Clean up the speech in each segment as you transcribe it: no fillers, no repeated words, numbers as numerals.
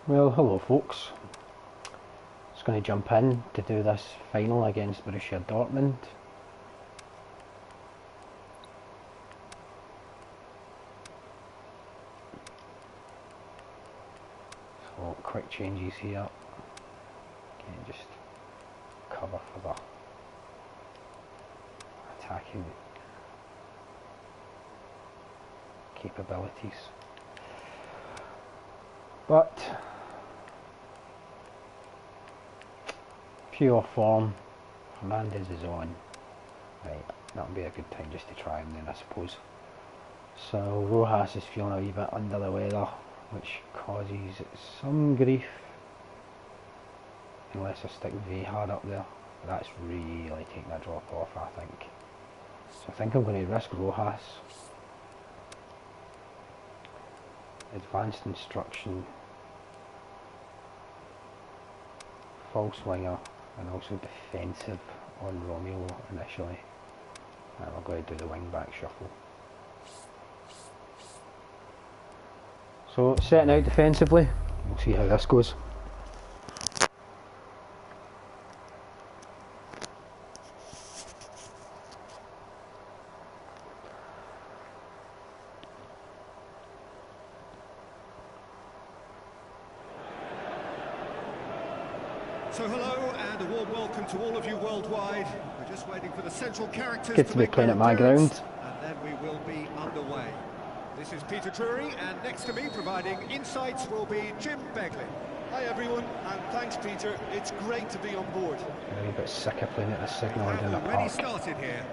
Well, hello folks. Just going to jump in to do this final against Borussia Dortmund. So quick changes here. Okay, just cover for the attacking capabilities. But pure form, Hernandez is on. Right, that'll be a good time just to try him then, I suppose. So Rojas is feeling a wee bit under the weather, which causes some grief. Unless I stick hard up there, but that's really taking a drop off, I think. So I think I'm going to risk Rojas. Advanced instruction, false winger, and also defensive on Romeo initially. And we're going to do the wing back shuffle. So setting out defensively, we'll see how this goes. So hello and a warm welcome to all of you worldwide. We're just waiting for the central characters Good to be playing at my ground. And then we will be underway. This is Peter Drury, and next to me providing insights will be Jim Begley. Hi everyone, and thanks Peter. It's great to be on board. I'm a wee bit sick of playing at the signal in the Already park. started here.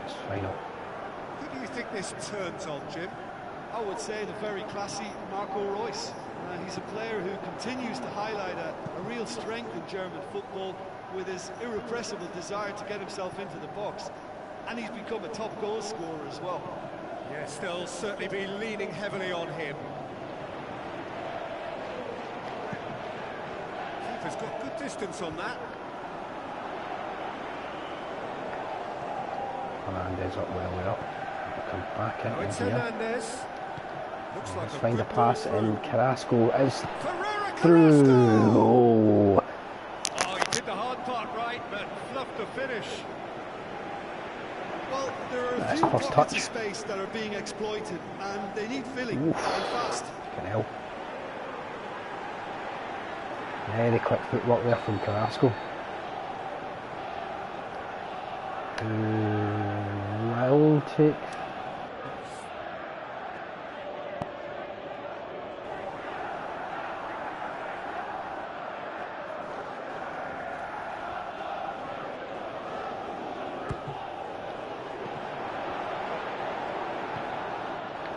It's final. Who do you think this turns on, Jim? I would say the very classy Marco Reus. He's a player who continues to highlight a real strength in German football with his irrepressible desire to get himself into the box. And he's become a top goal scorer as well. Yes, they'll certainly be leaning heavily on him. Keeper's got good distance on that. Hernandez up well there. Come back in It's here. Hernandez. Looks like Let's a find a good ball pass through. and Carrasco is Ferreira through. Carrasco! Oh, Oh, he did the hard part right, but fluffed the finish. Well, there are a Nice few first pockets touch. of space that are being exploited, and they need filling, Oof. and fast. fucking hell. Very quick footwork there from Carrasco. Who will take.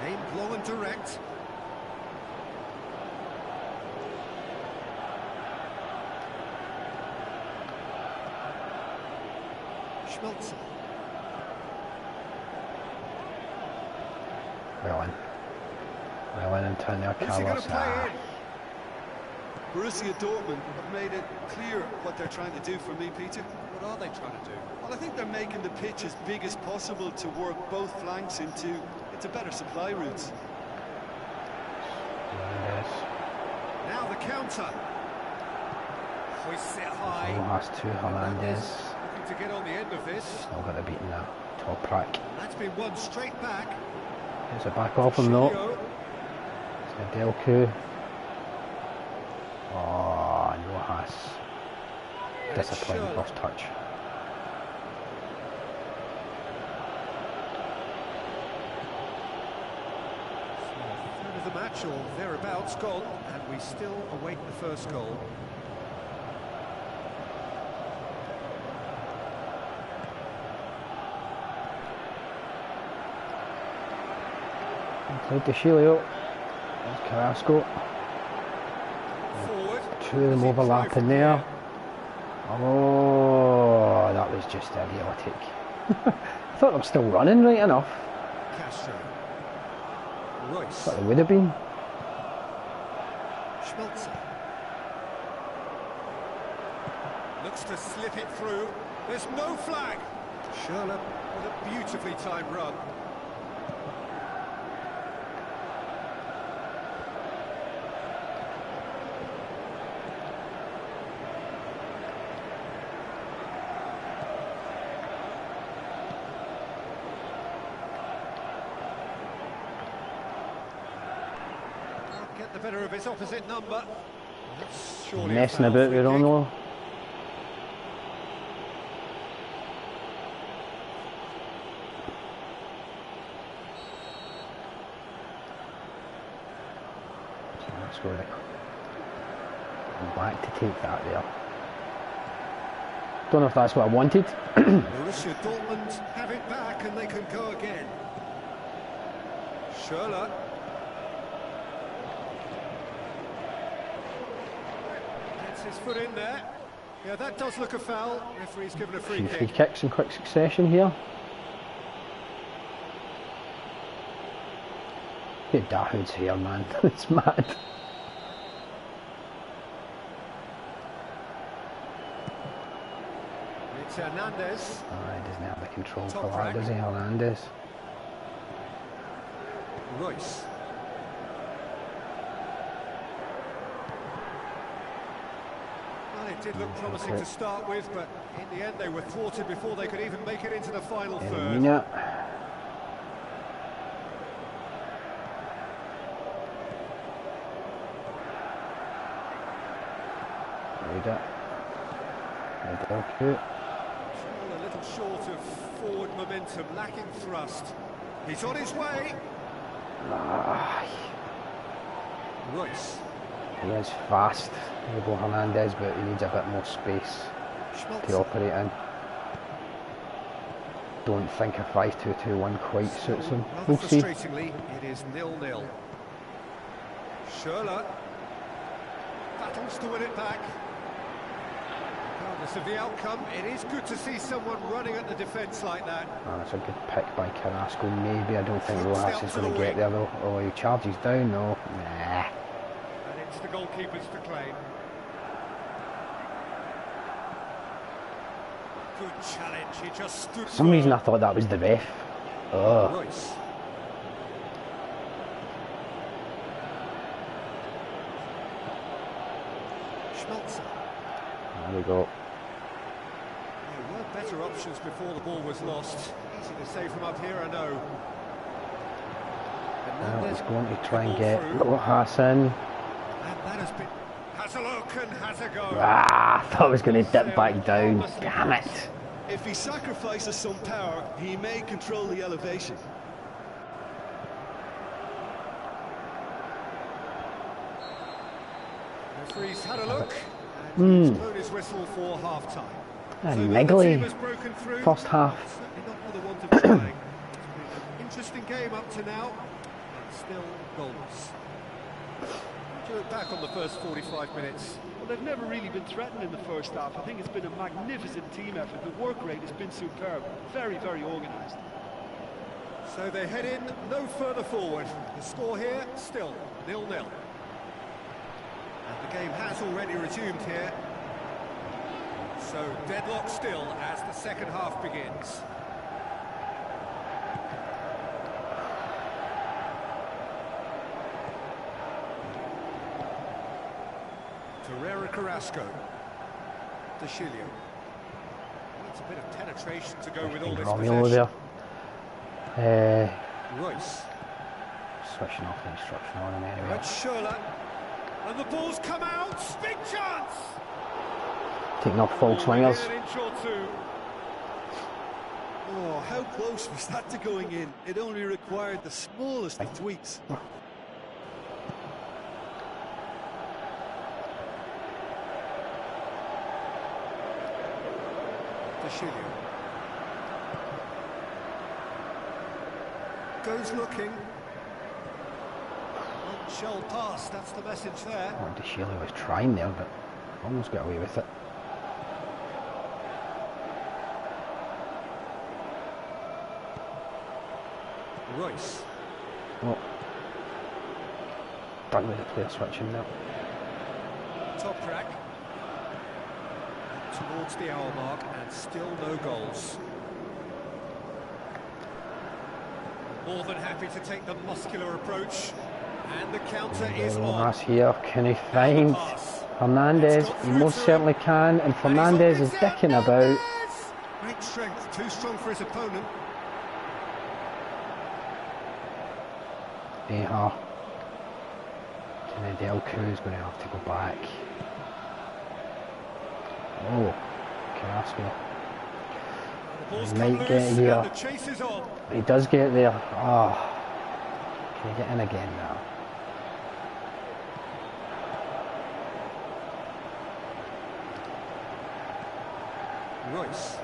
Aimed low and direct. Schmelzer. Well in and turn there, Who's he going Carlos. to play in? Borussia Dortmund have made it clear what they're trying to do for me, Peter. What are they trying to do? Well, I think they're making the pitch as big as possible to work both flanks into better supply routes. Hernandez. Now the counter. Hoists it high. Rojas to Hernandez. Looking to get on the end of this. Still got to beat that top rack. That's been one straight back. It's a back off him though. Shio. It's a Delcu. Oh, Rojas. Disappointing Schürrle. first touch. Third of the match or thereabouts gone, and we still await the first goal. Inside to Shilio. There's Carrasco. Forward. Two of them overlapping there. Oh, that was just idiotic. I thought I'm still running right enough. Castro. Royce. Thought it would have been. Schmelzer. Looks to slip it through. There's no flag. Schürrle with a beautifully timed run. get the better of his opposite number. That's surely Messing a foul. about with Ronaldo. So let's go back to take that there. Don't know if that's what I wanted. Borussia Dortmund have it back and they can go again. Schürrle. Gets his foot in there. Yeah, that does look a foul. Referee's given a free Free kick. kicks in quick succession here. Look at Dahoud's hair, man. It's mad. It's Hernandez. Oh, he doesn't have the control Top for that, track. does he, Hernandez? Royce. Well, it did look promising to start with, but in the end they were thwarted before they could even make it into the final third. Mina. Read it. Still a little short of forward momentum, lacking thrust. He's on his way. Royce. He is fast, Hugo Hernandez, but he needs a bit more space to operate in. Don't think a 5-2-2-1 quite suits him. We'll see. Frustratingly, it is 0-0. Schürrle battles to win it back. Regardless of the outcome, it is good to see someone running at the defence like that. Oh, that's a good pick by Carrasco. Maybe, I don't think Rojas is going to get there though. Oh, he charges down, no. Nah. And it's the goalkeepers to claim. Good challenge, he just stood For some reason I thought that was the ref. Oh. Royce. Schmelzer. There we go. There were better options before the ball was lost. Easy to say from up here, I know. Well, he's going to try and get Rojas in. And that has a look and has a go. Ah, I thought I was going to dip back down. Damn it. If he sacrifices some power, he may control the elevation. Referee's had a look. And he's blown his whistle for half-time. So the niggly team has broken through. first half. Certainly not for the want of trying. It's been an interesting game up to now, and still goalless. Do you look back on the first 45 minutes? Well, they've never really been threatened in the first half. I think it's been a magnificent team effort. The work rate has been superb. Very, very organised. So they head in no further forward. The score here, still 0-0. And the game has already resumed here. So deadlock still as the second half begins. Torreira Carrasco. De Chilio. Needs a bit of penetration to go with all this Romeo possession. there. Royce. Switching off the instruction on him anyway. That's Schürrle. And the ball's come out. Big chance. Taking off full swingers. An inch or two. Oh, how close was that to going in? It only required the smallest of tweaks. De Chilio. Goes looking. Shall pass, that's the message there. Oh, De Chilio was trying there, but almost got away with it. Royce. Oh. Done with the player switching now. Top track. Towards the hour mark and still no goals. More than happy to take the muscular approach. And the counter is on. Rojas here, can he find Hernandez? He most certainly can, and Fernandez is dicking about. Great strength, too strong for his opponent. And then Delco's going to have to go back. Oh, Carrasco. He might get here. He does get there. Oh, can he get in again now? Royce.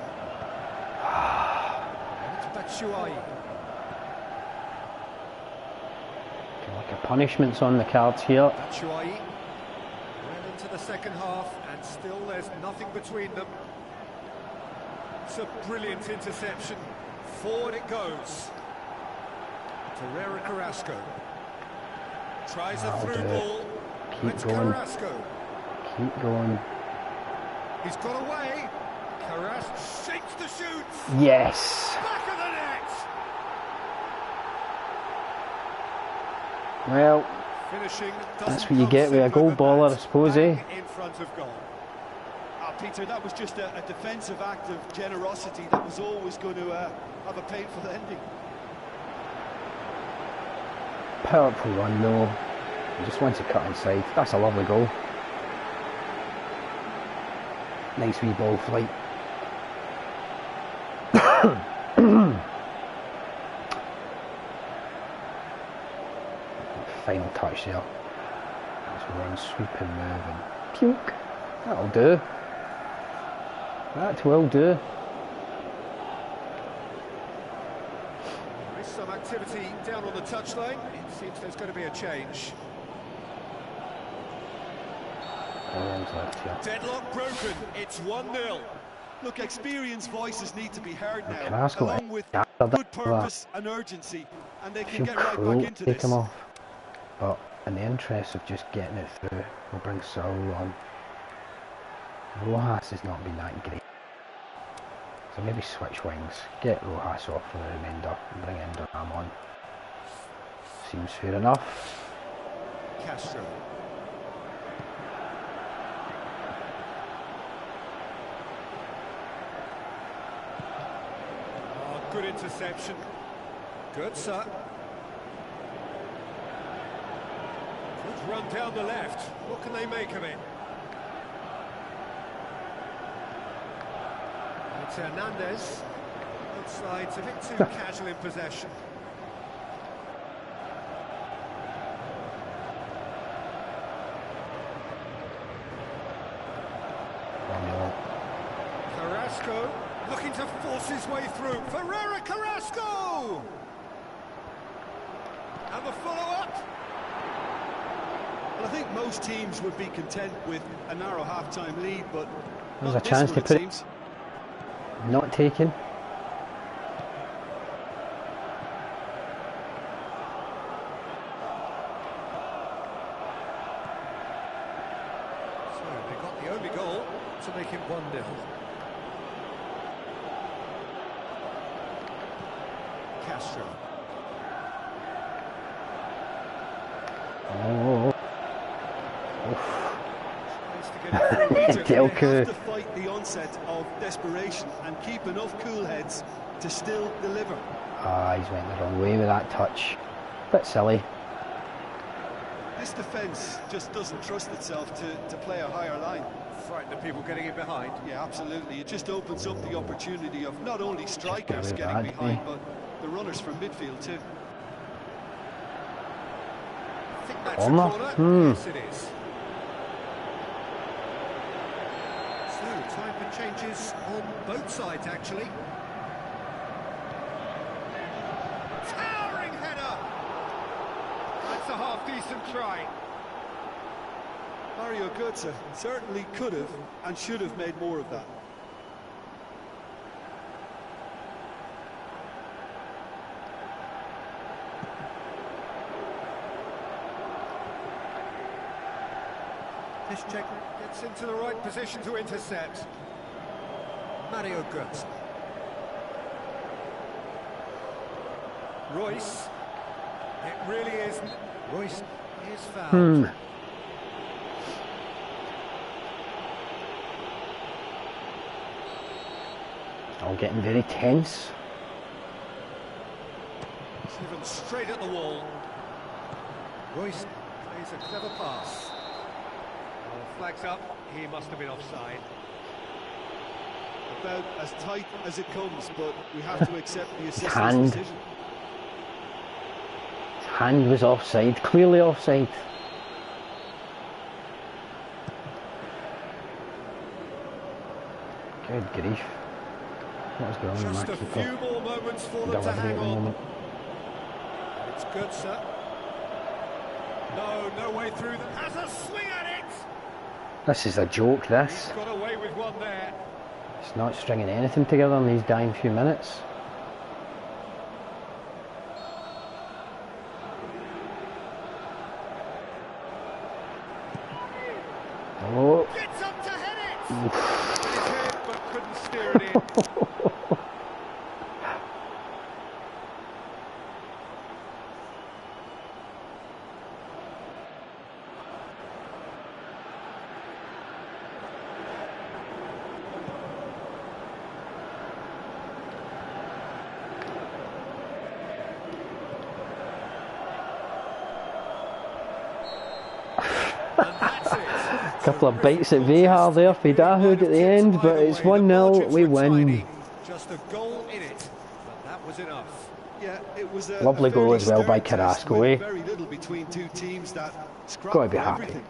Batshuayi. Like a punishment's on the cards here. Batshuayi. Well into the second half, and still there's nothing between them. It's a brilliant interception. Forward it goes. Torreira Carrasco. Tries a through ball. Keep going. Carrasco. Keep going. He's got away. Carrasco shakes the shoots. Yes. Back of the net. Well, Finishing that's what you get with a goal baller, I suppose, eh? In front of goal. Peter, that was just a defensive act of generosity that was always going to have a painful ending. Powerful run though. He just wants to cut inside. That's a lovely goal. Nice wee ball flight. Final touch there. That's one sweeping move and puke. That'll do. That will do. There is some activity down on the touchline. It seems there's going to be a change. Left here. Deadlock broken. It's 1-0. Look, experienced voices need to be heard now, Carrasco along with gathered good that. purpose and urgency, and they can Feel get right cruel back to into take this. him off. But in the interest of just getting it through, we'll bring Saul on. Rojas has not been that great. So maybe switch wings, get Rojas off for the remainder and bring in Duram on. Seems fair enough. Castro. Oh, good interception. Good, sir. Good run down the left. What can they make of it? It's Hernandez. Both sides a bit too casual in possession. Carrasco looking to force his way through. Ferreira Carrasco! And the follow-up. Well, I think most teams would be content with a narrow half-time lead, but There's not a chance this to one, put it seems. Not taken. So they got the only goal to make it 1-0. Castro. Oh. They have Delco. to fight the onset of desperation and keep enough cool heads to still deliver. Ah, he's went the wrong way with that touch. Bit silly. This defence just doesn't trust itself to play a higher line. Frightened of people getting in behind. Yeah, absolutely. It just opens up the opportunity of not only strikers very getting bad, behind, but the runners from midfield too. I think that's a Corner? corner. Yes, it is. So, time for changes on both sides, actually. Towering header! That's a half-decent try. Mario Götze certainly could have and should have made more of that. This check gets into the right position to intercept. Mario Götze. Royce. It really is. Royce is fouled. All getting very tense. Driven straight at the wall. Royce Here's a clever pass. Well, flags up, he must have been offside. About as tight as it comes, but we have to accept the assistant's Hand. decision. His hand was offside, clearly offside. Good grief. What is going on with Just my a keeper? few more moments for them to Delivery hang at the on. moment. It's good, sir. No way through. Has a swing at it. This is a joke, this. He's got away with one there. It's not stringing anything together in these dying few minutes. Oh. Gets up to head it. With his head, but couldn't steer it in. Couple of bites at Vehar there for Dahoud at the end, but it's 1-0, we win. Just a goal in it, but that was enough. Yeah, it was a Lovely goal as well by Carrasco, eh? Very little between two teams that Got to be happy. everything.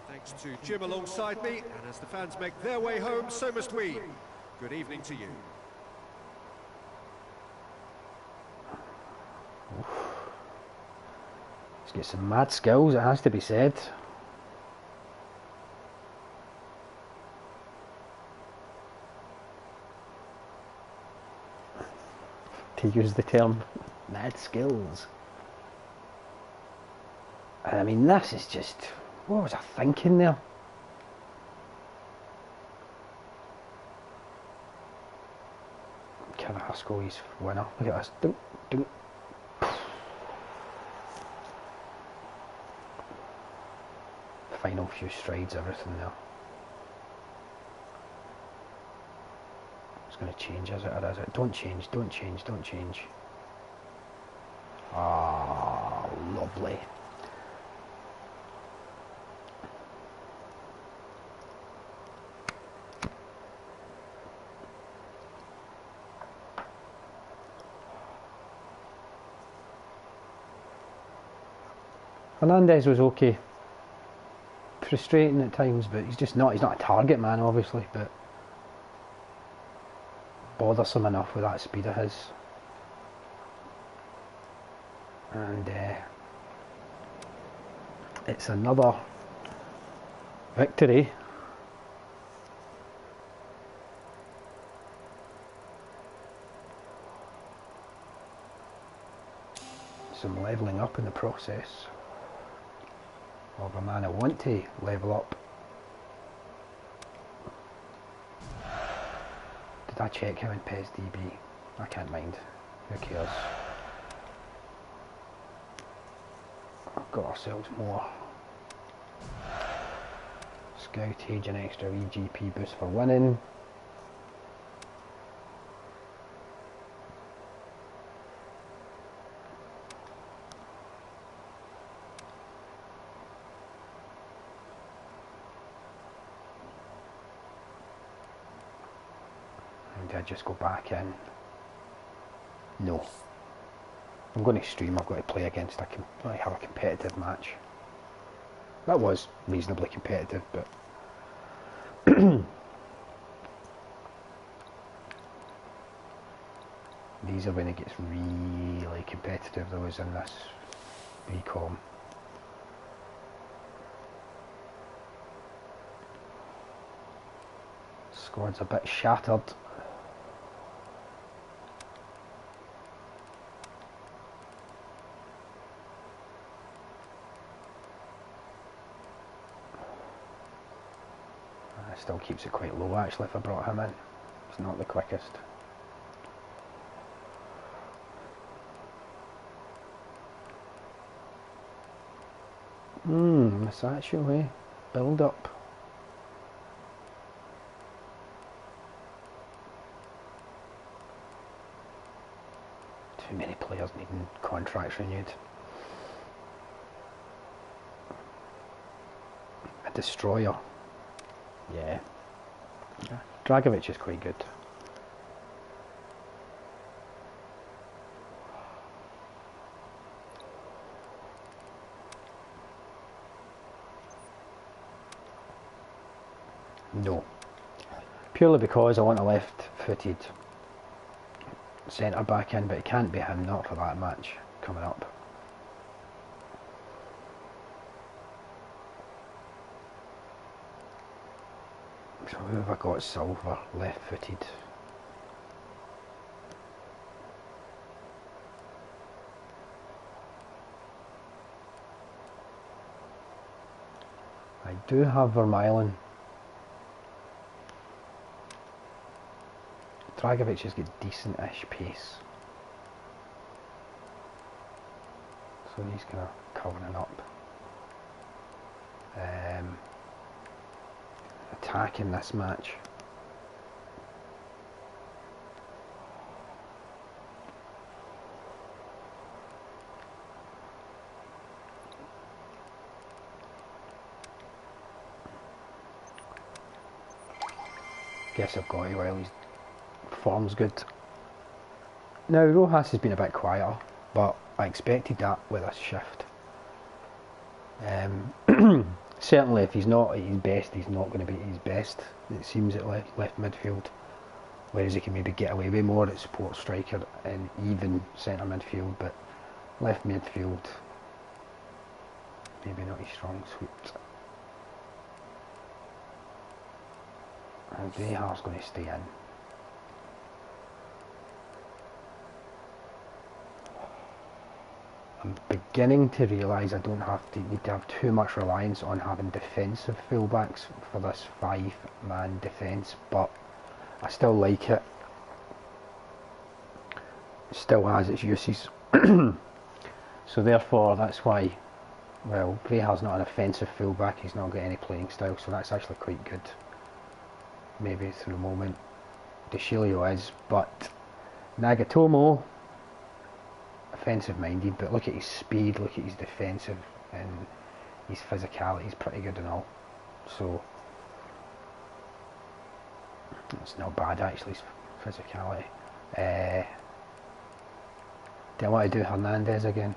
Thanks to Jim alongside me, and as the fans make their way home, so must we. Good evening to you. He's got some mad skills, it has to be said. To use the term mad skills. I mean, this is just, what was I thinking there? Carrasco, he's winner. Look at this. Dunk, dunk. Final few strides, everything there. It's going to change, is it, or is it? Don't change, don't change, don't change. Ah, lovely. Hernandez was okay. Frustrating at times, but he's not a target man, obviously, but bothersome enough with that speed of his. And it's another victory. Some levelling up in the process of a man I want to level up. Did I check him in PES DB? I can't mind. Who cares? I've got ourselves more scoutage and extra EGP boost for winning. Did I just go back in? No. I'm going to stream, I've got to play against have a competitive match. That was reasonably competitive, but these are when it gets really competitive, though, is in this recom. Squad's a bit shattered. Still keeps it quite low actually if I brought him in. It's not the quickest. Massacho, eh? Build up. Too many players needing contracts renewed. a destroyer. Yeah. Dragovic is quite good. No. Purely because I want a left-footed centre back in, but it can't be him, not for that match coming up. So who have I got? Silver, left-footed. I do have Vermaelen. Dragovic has got decent-ish pace. So he's kind of covering up. Attacking this match. Guess I've got it while his form's good. Now Rojas has been a bit quieter, but I expected that with this shift. Certainly if he's not at his best, he's not going to be at his best, it seems, at left midfield. Whereas he can maybe get away with more at support striker and even centre midfield, but left midfield, maybe not his strong suit. And Rojas going to stay in. I'm beginning to realise I don't need to have too much reliance on having defensive fullbacks for this 5-man defence, but I still like it. It still has its uses. So therefore that's why, well, Vreha's not an offensive fullback, he's not got any playing style, so that's actually quite good. Maybe through the moment. De Chilio is, but Nagatomo, offensive minded, but look at his speed, look at his defensive, and his physicality is pretty good and all. So it's not bad actually, his physicality. Do I want to do Hernandez again?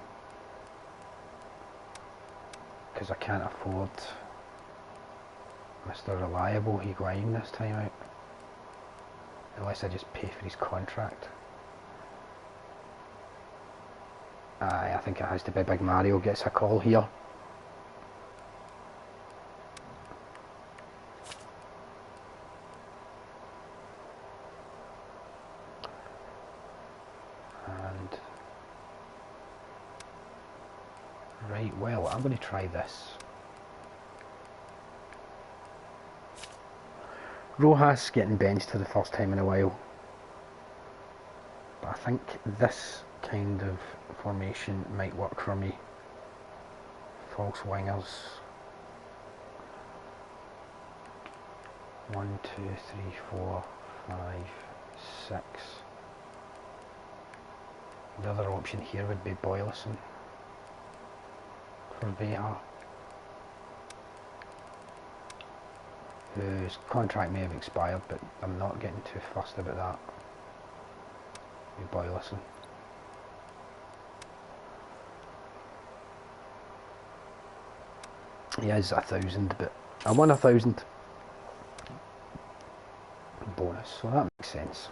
Because I can't afford Mr. Reliable Higuain this time out. Unless I just pay for his contract. I think it has to be Big Mario gets a call here. And right, well, I'm going to try this. Rojas getting benched for the first time in a while. But I think this kind of formation might work for me. False wingers. 1, 2, 3, 4, 5, 6. The other option here would be Boyleson for Veha, whose contract may have expired, but I'm not getting too fussed about that. With Boyleson. He is 1,000, but I won 1,000 bonus, so that makes sense.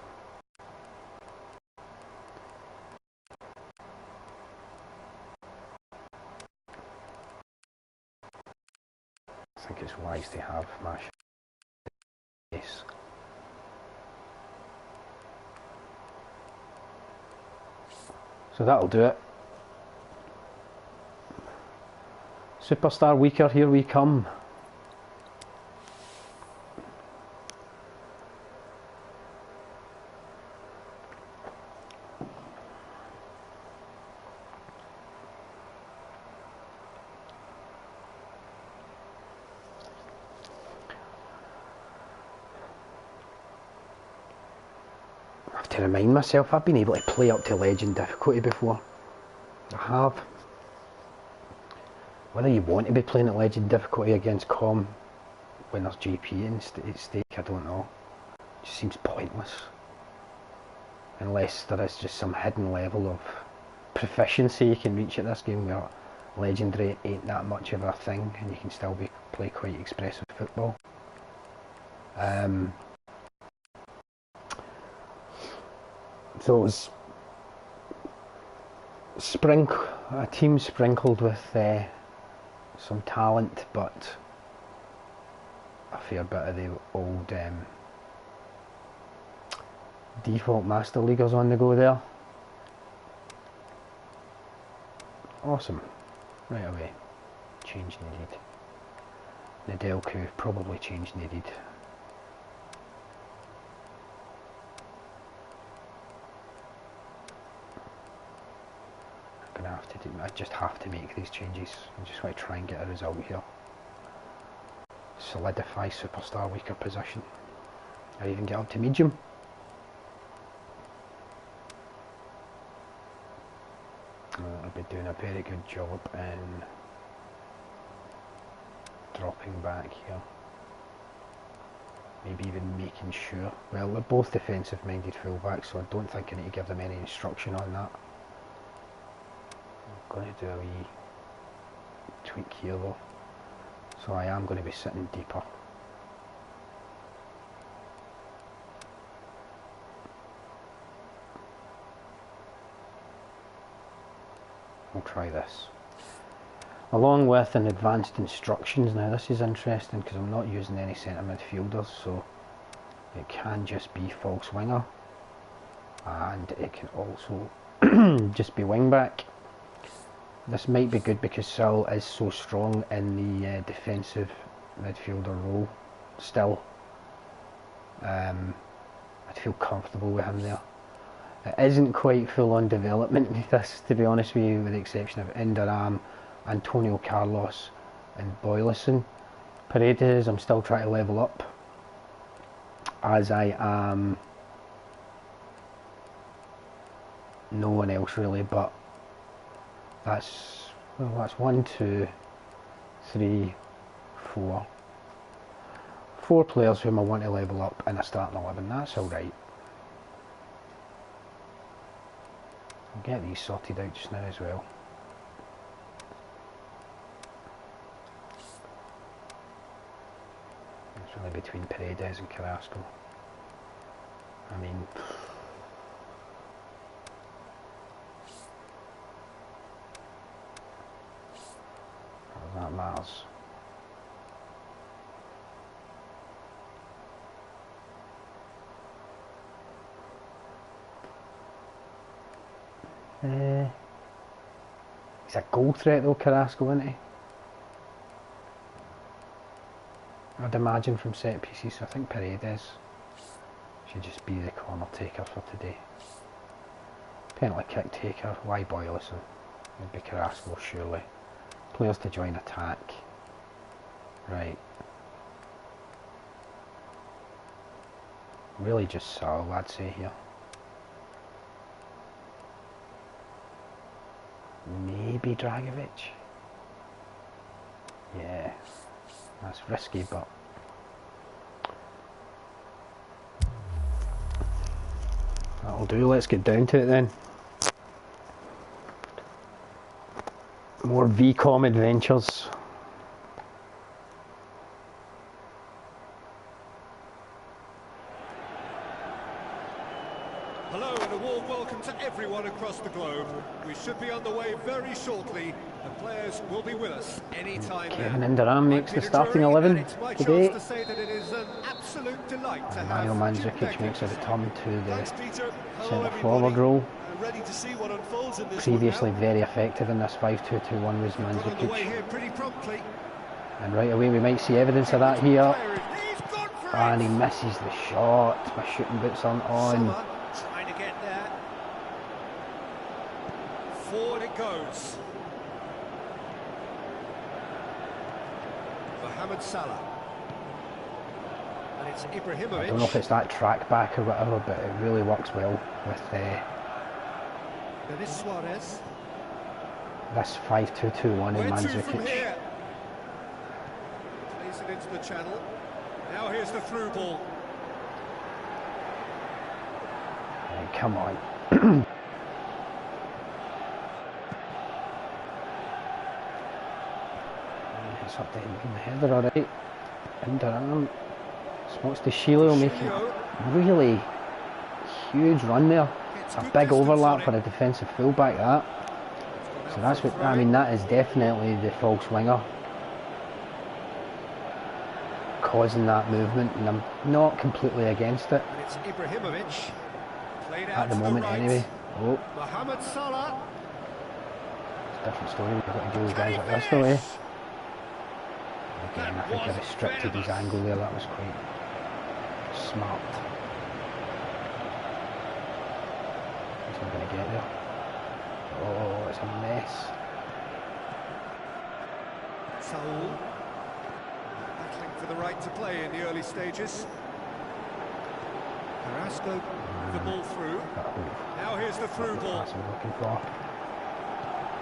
I think it's wise to have my face. So that'll do it. Superstar Weaker, here we come. I have to remind myself, I've been able to play up to legend difficulty before. I have. whether you want to be playing at legend difficulty against Com when there's GP at stake, I don't know. It just seems pointless. Unless there is just some hidden level of proficiency you can reach at this game where legendary ain't that much of a thing and you can still play quite expressive football. So it was a team sprinkled with some talent, but a fair bit of the old default Master Leaguers on the go there. Awesome. Right away. Change needed. Nedelku, probably change needed. I just have to make these changes. I just want to try and get a result here. Solidify superstar weaker position. Or even get up to medium. I'll be doing a very good job in dropping back here. Maybe even making sure. Well, they're both defensive minded fullbacks, so I don't think I need to give them any instruction on that. I'm going to do a wee tweak here though, so I am going to be sitting deeper. We'll try this along with an advanced instructions. Now this is interesting because I'm not using any centre midfielders, so it can just be false winger and it can also just be wing back. This might be good because Sil is so strong in the defensive midfielder role still. I'd feel comfortable with him there. It isn't quite full on development, this, to be honest with you, with the exception of Indaram, Antonio Carlos and Boylisson. Paredes I'm still trying to level up, as I am no one else really, but that's 1, 2, 3, 4. 4 players whom I want to level up in a starting 11. That's alright. I'll get these sorted out just now as well. It's really between Paredes and Carrasco. I mean, that matters. He's a goal threat though, Carrasco, isn't he? I'd imagine from set pieces, so I think Paredes should just be the corner taker for today. Penalty kick taker, why Boylisson? It'd be Carrasco surely. Players to join attack. Right. Really just Sal, I'd say here. Maybe Dragovic. Yeah, that's risky, but that'll do. Let's get down to it then. More VCOM adventures. Hello and a warm welcome to everyone across the globe. We should be on the way very shortly. The players will be with us anytime now. Kevin Indaram makes the starting 11 it's my today. chance to say that it is an absolute delight to Mario have Mandzukic makes a return to the Hello, centre forward role. Ready to see what unfolds in this Previously very effective in this 5-2-2-1 was on the way Mandzukic. here pretty promptly. And right away we might see evidence of that here. And he misses the shot. My shooting boots aren't on. Summer trying to get there. Forward it goes. Mohamed Salah. And it's Ibrahimovic. I don't know if it's that track back or whatever, but it really works well with Denis Suarez. this 5-2-2-1 in Where to from Mandzukic. here? Plays it into the channel. Now here's the through ball. Right, come on. It's up to him in the header, alright. Underarm. Spots to Sheilo making a really huge run there. It's a big overlap for a defensive fullback, that. So that's what, I mean, that is definitely the false winger causing that movement, and I'm not completely against it. It's Ibrahimovic. Played out At the moment, right. anyway. Oh, Mohamed Salah. it's a different story. We've got to deal with guys like this, though, eh? Again, I think I restricted his angle there. That was quite smart. He's not going to get there. Oh, it's a mess. Saul. Battling for the right to play in the early stages. Carrasco with the ball through. Now here's the through ball. That's what I'm looking for.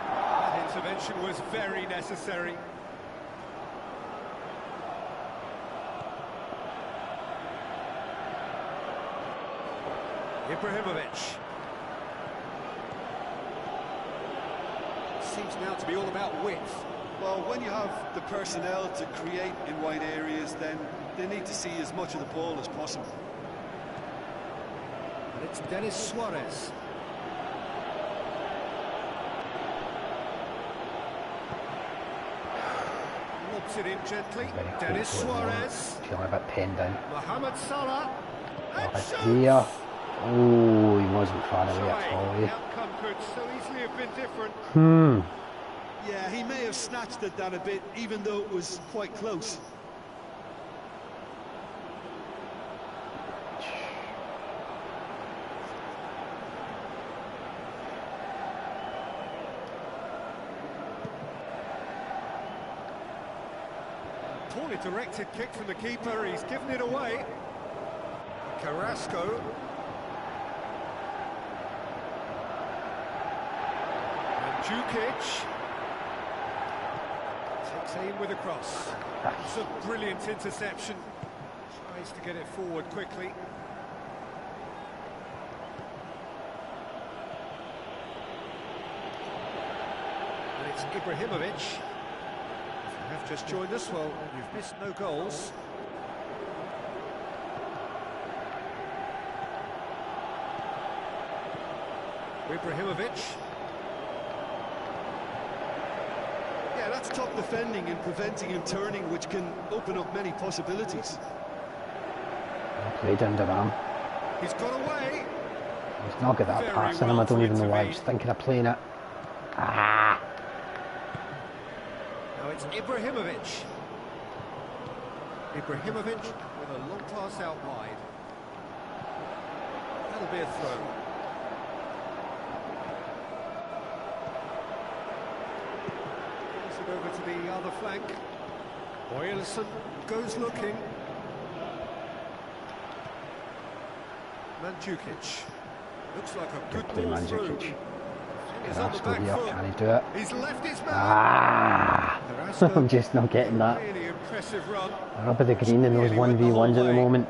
That intervention was very necessary. Ibrahimovic. Seems now to be all about width. Well, when you have the personnel to create in wide areas, then they need to see as much of the ball as possible. And it's Denis Suarez. Lobs it in gently. Denis Suarez. Feeling a bit penned in. Mohamed Salah. And It's shoots! here. Oh, he wasn't far away at all, The eh? outcome could so easily have been different. Yeah, he may have snatched at that a bit, even though it was quite close. Poorly directed kick from the keeper, he's given it away. Carrasco. And Mandzukic. Takes aim with a cross. It's a brilliant interception. Tries to get it forward quickly. And it's Ibrahimovic. If you have just joined us, well, you've missed no goals. Ibrahimovic. Yeah, that's top defending and preventing him turning, which can open up many possibilities. Played underarm. He's got away. He's not got that Very pass in him. well I don't for even it know to why I be. was thinking of playing it. Ah! Now it's Ibrahimovic. Ibrahimovic with a long pass out wide. That'll be a throw. Brings it over to the other flank. Boyelson goes looking. Mandzukic. Looks like a good Play ball through. Mandzukic. He's on the Carrasco back here. foot. Can he do it? He's left his man. Ah! Carrasco, I'm just not getting that. really impressive run. They're up at the green in those Really went the 1v1s at the whole way. moment.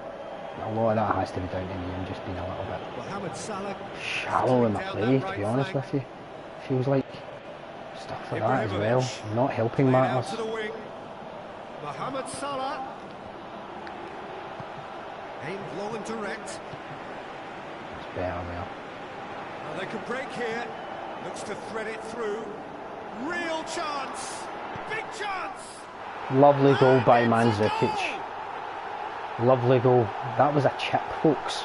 A lot of that has to be down to me and just being a little bit Mohamed Salah shallow in the down play, that to be right honest flank. with you. Feels like stuff like that as well. Ibrahimovic. Not helping Played out matters. to the wing. Mohamed Salah. Aimed long and direct. It's better there. Well, they can break here. Looks to thread it through. Real chance. Big chance. Lovely goal by And it's a Mandzukic. goal. Lovely goal. That was a chip, folks.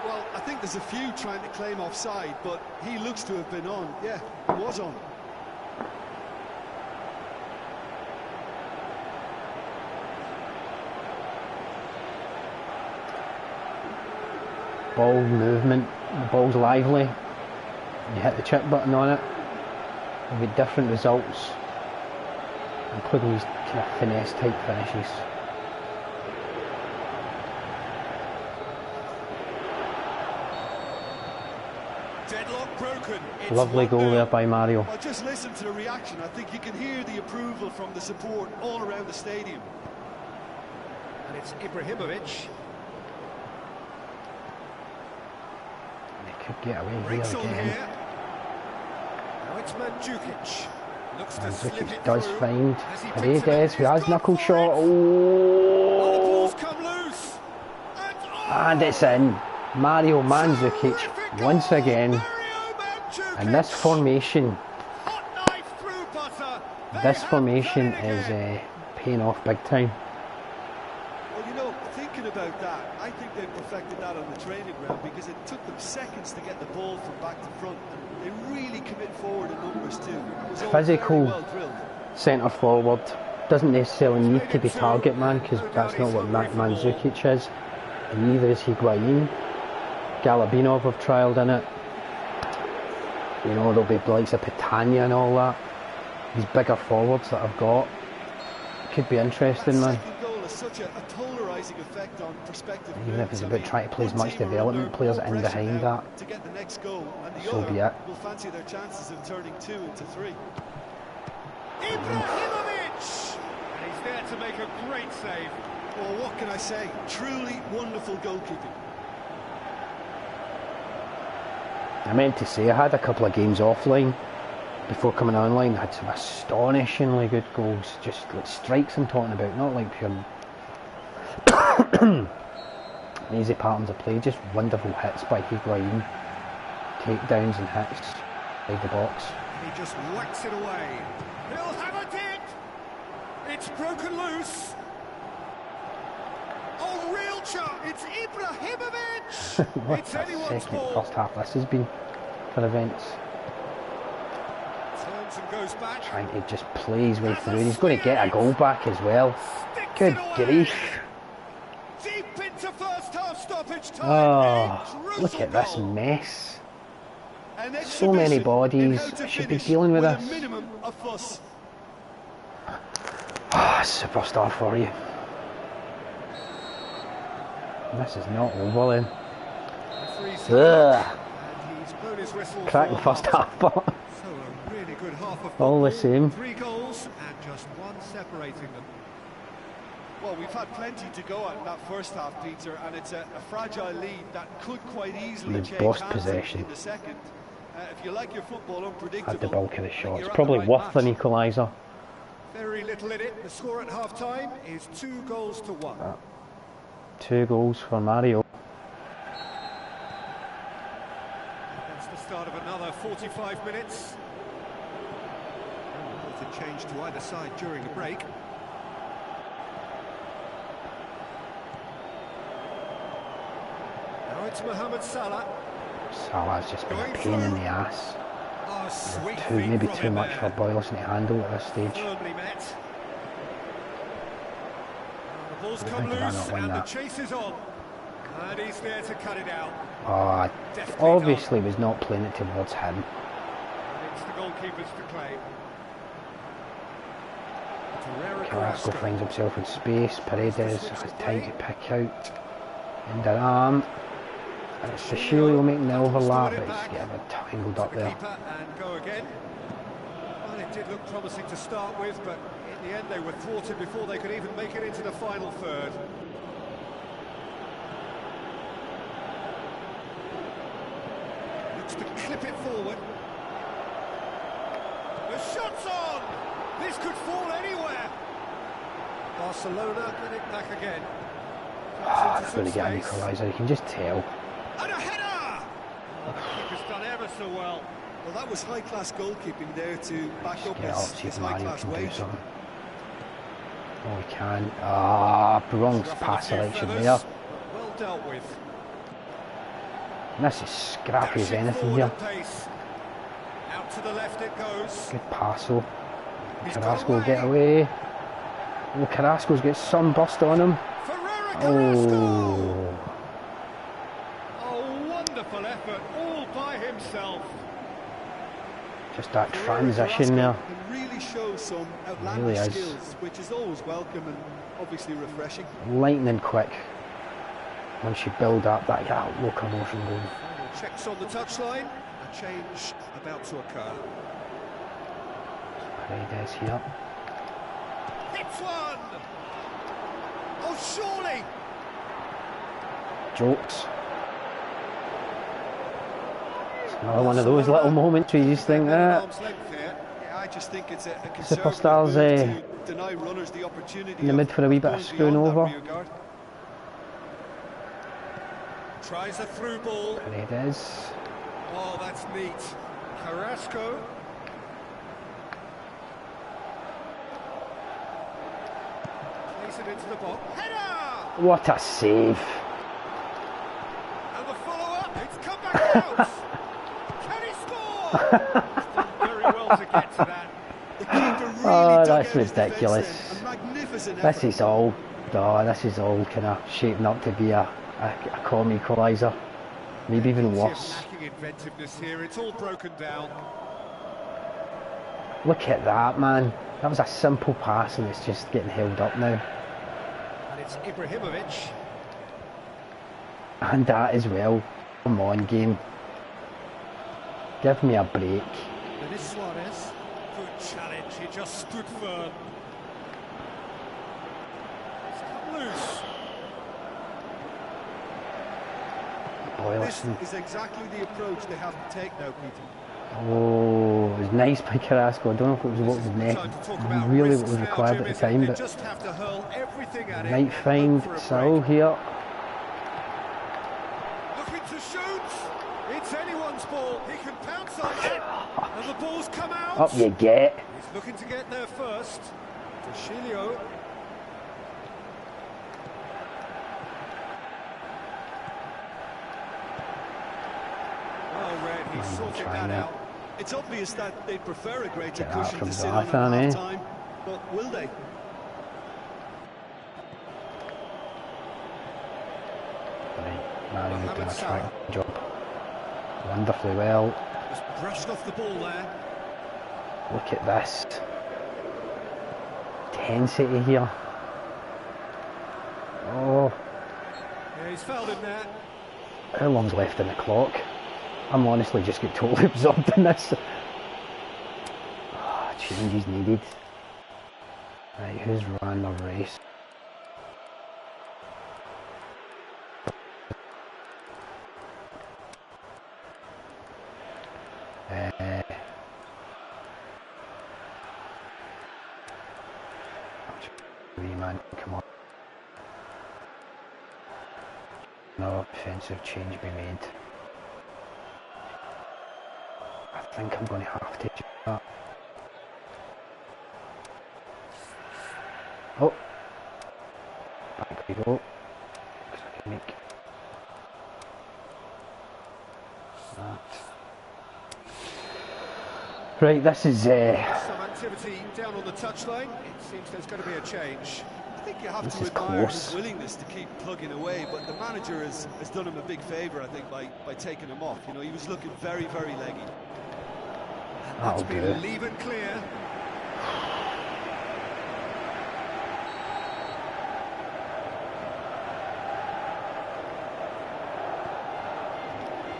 Well, I think there's a few trying to claim offside, but he looks to have been on. Yeah, he was on. Ball movement, the ball's lively. You hit the chip button on it, you get different results, including these kind of finesse type finishes. Deadlock broken. broken. It's Lovely goal 1-0. there by Mario. Well, just listen to the reaction. I think you can hear the approval from the support all around the stadium. And it's Ibrahimovic. They could get away Breaks here on again. here. Now it's Mandzukic. Looks to slip Mandzukic it does through find as he picks it up. Paredes, who He's has gone knuckle for shot. it. Oh, the Oh, ball's come loose. and it's in. Mario Mandzukic Terrific once goal. again. Mario Mandzukic. And this formation, Hot knife through butter. They this have formation done it is again. paying off big time. Well, you know, thinking about that, I think they perfected that on the training ground because it took them seconds to get the ball from back to front, and they really commit forward in numbers too. It was all Physical. very well drilled. Centre forward doesn't necessarily need to be target man, because that's not what Mandzukic is, and neither is Higuain. Galabinov have trialled in it. You know, there'll be likes of Pitania and all that. These bigger forwards that I've got could be interesting, man. Second goal has such a polarising effect on prospective Even if it's moves. I about mean, trying to play as one much team are development under players more in pressure behind now that, to get the next goal, and the so other be it. will fancy their chances of turning 2 into 3. Ibrahimovic. And he's there to make a great save. Well, what can I say? Truly wonderful goalkeeping. I meant to say I had a couple of games offline before coming online. I had some astonishingly good goals, just like strikes I'm talking about, not like pure easy patterns of play, just wonderful hits by Higuain, takedowns and hits inside the box. He just whacks it away. He'll have a dig. It's broken loose. Oh, real chance. It's Ibrahimovic. What It's a anyone's second ball. first half this has been for events. Turns and goes back. Trying to just play his way through, and he's going to get a goal back as well. Sticks Good it away. grief. Deep into first half stoppage time. Oh, A look at crucial this goal. mess. An So many exhibition bodies. in how to I should be finish dealing with a this. minimum of fuss. Superstar for you. This is not over then. Referee's Ugh. and he's blown his whistle Cracking for first half, but So a really good half of all the football. same. 3 goals and just 1 separating them. Well, we've had plenty to go at in that first half, Peter, and it's a fragile lead that could quite easily They've change lost hands possession. in the second. If you like your football unpredictable, Had the bulk of the I think shots. you're at Probably the right worth an match. equaliser. Very little in it. The score at half-time is 2 goals to 1. 2 goals for Mario. That's the start of another 45 minutes. Both a change to either side during a break. Now it's Mohamed Salah. Salah's just been a pain in the ass. Oh, sweet Maybe feet too from much him for there. Boyles to handle at this stage. Firmly met. The ball's I come think he might loose not win and the that. chase is on. And he's there to cut it out. Deftly Obviously was not playing it towards him. And it's the goalkeepers to claim. Carrasco finds himself in space. Paredes has time to pick out. And an arm. And it's Shashiri will make the overlap, but it's getting a bit tangled up there. Keeper and go again. Well, it did look promising to start with, but in the end they were thwarted before they could even make it into the final third. Looks to clip it forward. The shot's on! This could fall anywhere. Barcelona get it back again. It's going to get an equaliser, you can just tell. And a header! Oh, the keeper's done ever so well. Well, that was high-class goalkeeping there to back up Get up, his, see his if Mario high-class can do wage. something. Oh, he can. Wrong Ruffled a pass few selection feathers, there. but well dealt with. And this is scrappy as Dashing anything forward here. at pace. Out to the left it goes. Good pass though. He's got Carrasco will away. get away. Oh, Carrasco's got sunburst on him. Ferreira Carrasco! Oh, Oh, wonderful effort, all by himself. just that Ferreira transition there. Carrasco can really show some Really outlandish is. skills, which is always welcome and obviously refreshing. Lightning quick. Once you build up that locomotion goal. Checks on the touchline. A change about to occur. Paredes here. Hits one! Oh, surely! Jokes. It's another one of those little moments where you just think that. Yeah, I just think it's a Superstars to deny runners the opportunity in the mid for a wee bit of screwing over. Tries a through ball. Paredes. Oh, that's neat. Carrasco. Place it into the box. Header! What a save. And the follow-up. It's come back out. Can he score? He's done very well to get to that. The keeper really Oh, dug that's out his defence ridiculous. then. A magnificent This effort. is all, this is all kind of shaping up to be a calm equaliser. Maybe even worse. Lacking inventiveness here. It's all broken down. Look at that, man. That was a simple pass and it's just getting held up now. And it's Ibrahimovic. And that as well. Come on, game. Give me a break. Luis Suarez. Good challenge. He just stood firm. It's come loose. This is exactly the approach they have to take now, Peter. Oh, it was nice by Carrasco. I don't know if it was what was really what was required at the time, but just have to hurl everything at might find Saul here. Looking to shoot. It's anyone's ball. He can pounce on it. And the ball's come out. Up you get. He's looking to get there first. Tashilio. Well read, he's sorting that out. It's obvious that they prefer a greater Get that cushion from to sit on at Zlatan, eh? half-time, but will they? Right, Mario's doing a track job. Wonderfully well. Just brushed off the ball there. Look at this. Intensity here. Oh, Yeah, he's fouled him there. how long's left in the clock? I'm honestly just get totally absorbed in this. Oh, change is needed. Right, who's run the race? Man, come on. No offensive change be made. I think I'm going to have to do that. Oh, back we go. 'Cause I can make that. Right, this is Some activity down on the touchline. It seems there's going to be a change. I think you have This to is admire close. his willingness to keep plugging away, but the manager has done him a big favour, I think, by taking him off. You know, he was looking very, very leggy. That's that'll do. been leave and clear.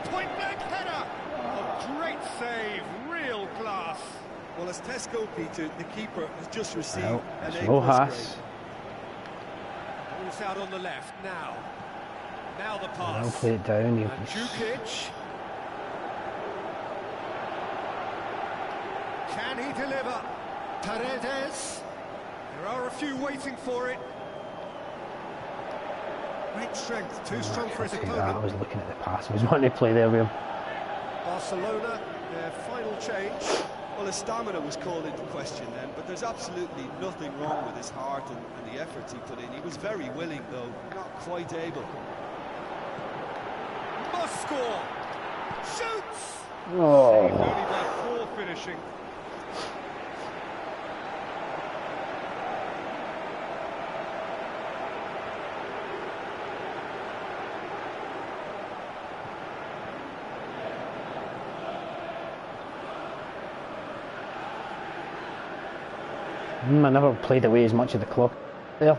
Point blank header. Oh, great save, real class. Well, as Tesco, Peter, the keeper has just received Well, an it's A+ Rojas. grade. Ball's out on the left now. Now the I'll pass. play it down. You And Jukic. Can he deliver? Paredes. There are a few waiting for it. Great strength, too strong for his I opponent. was looking at the pass. I was wanting to play there with him. Barcelona, their final change. Well, his stamina was called into question then, but there's absolutely nothing wrong with his heart and the efforts he put in. He was very willing, though, not quite able. Must score. Shoots. Oh. Saved only by poor finishing. I never played away as much of the clock there.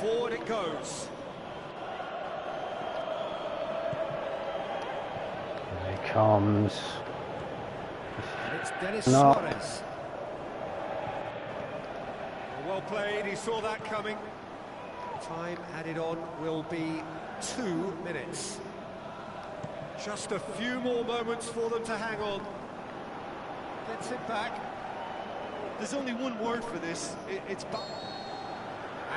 Forward it goes. comes. And it's Denis No. Suarez. Well played, he saw that coming. Time added on will be 2 minutes. Just a few more moments for them to hang on. Gets it back. There's only one word for this. It's back.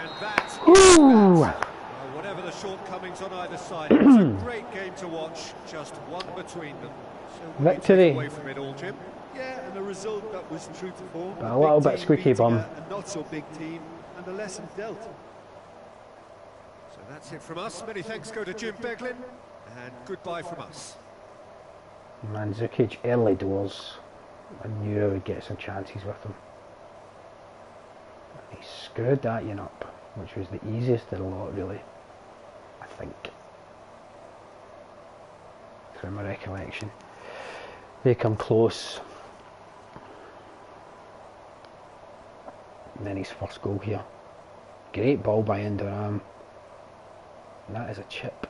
And that is Ooh. that. Well, whatever the shortcomings on either side, it was a great game to watch. Just one between them. So what do you Victory. take away from it all, Jim? Yeah, and a result that was true to form. But a little big bit team squeaky beating bum. a not so big team, and the lesson dealt. So that's it from us. Many thanks go to Jim Beglin, and goodbye from us. Mandzukic early doors. I knew I would get some chances with him. He screwed that one up, which was the easiest of the lot, really. I think, from my recollection. They come close. And then his first goal here. Great ball by Enduram. And that is a chip.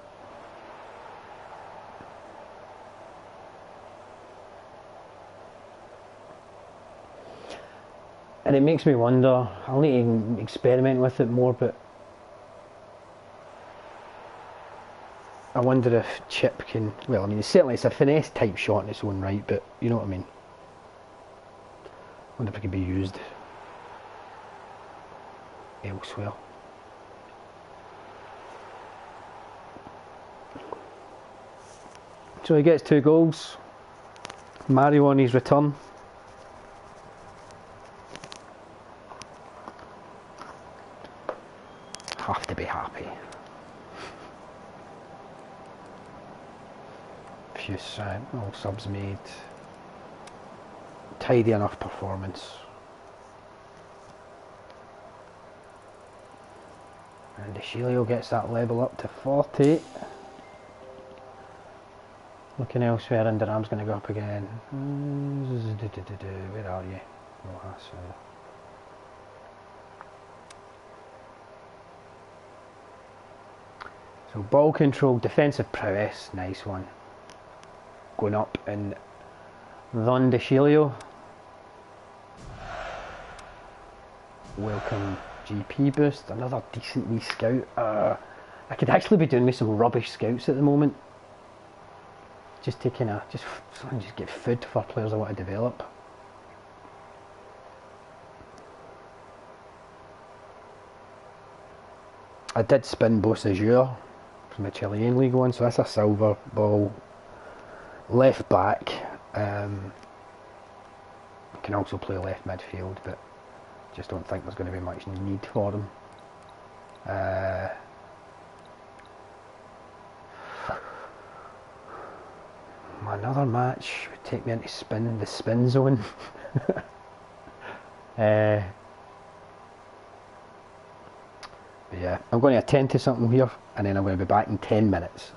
And it makes me wonder, I'll need to experiment with it more, but I wonder if chip can, well, I mean, certainly it's a finesse type shot in its own right, but you know what I mean. I wonder if it could be used elsewhere. So he gets 2 goals. Mario on his return. Have to be happy. Few all subs made. Tidy enough performance. And Deschilio gets that level up to 40. Looking elsewhere, and Duram's going to go up again. Where are you? Rojas. So ball control, defensive prowess, nice one. Going up and Von Deschilio. Welcome GP boost, another decent wee scout. I could actually be doing with some rubbish scouts at the moment. Just taking just get food for players I want to develop. I did spin Beau Séjour from the Chilean League One, so that's a silver ball. Left back, can also play left midfield, but just don't think there's going to be much need for him. Another match would take me into the spin zone. But yeah, I'm going to attend to something here, and then I'm going to be back in 10 minutes.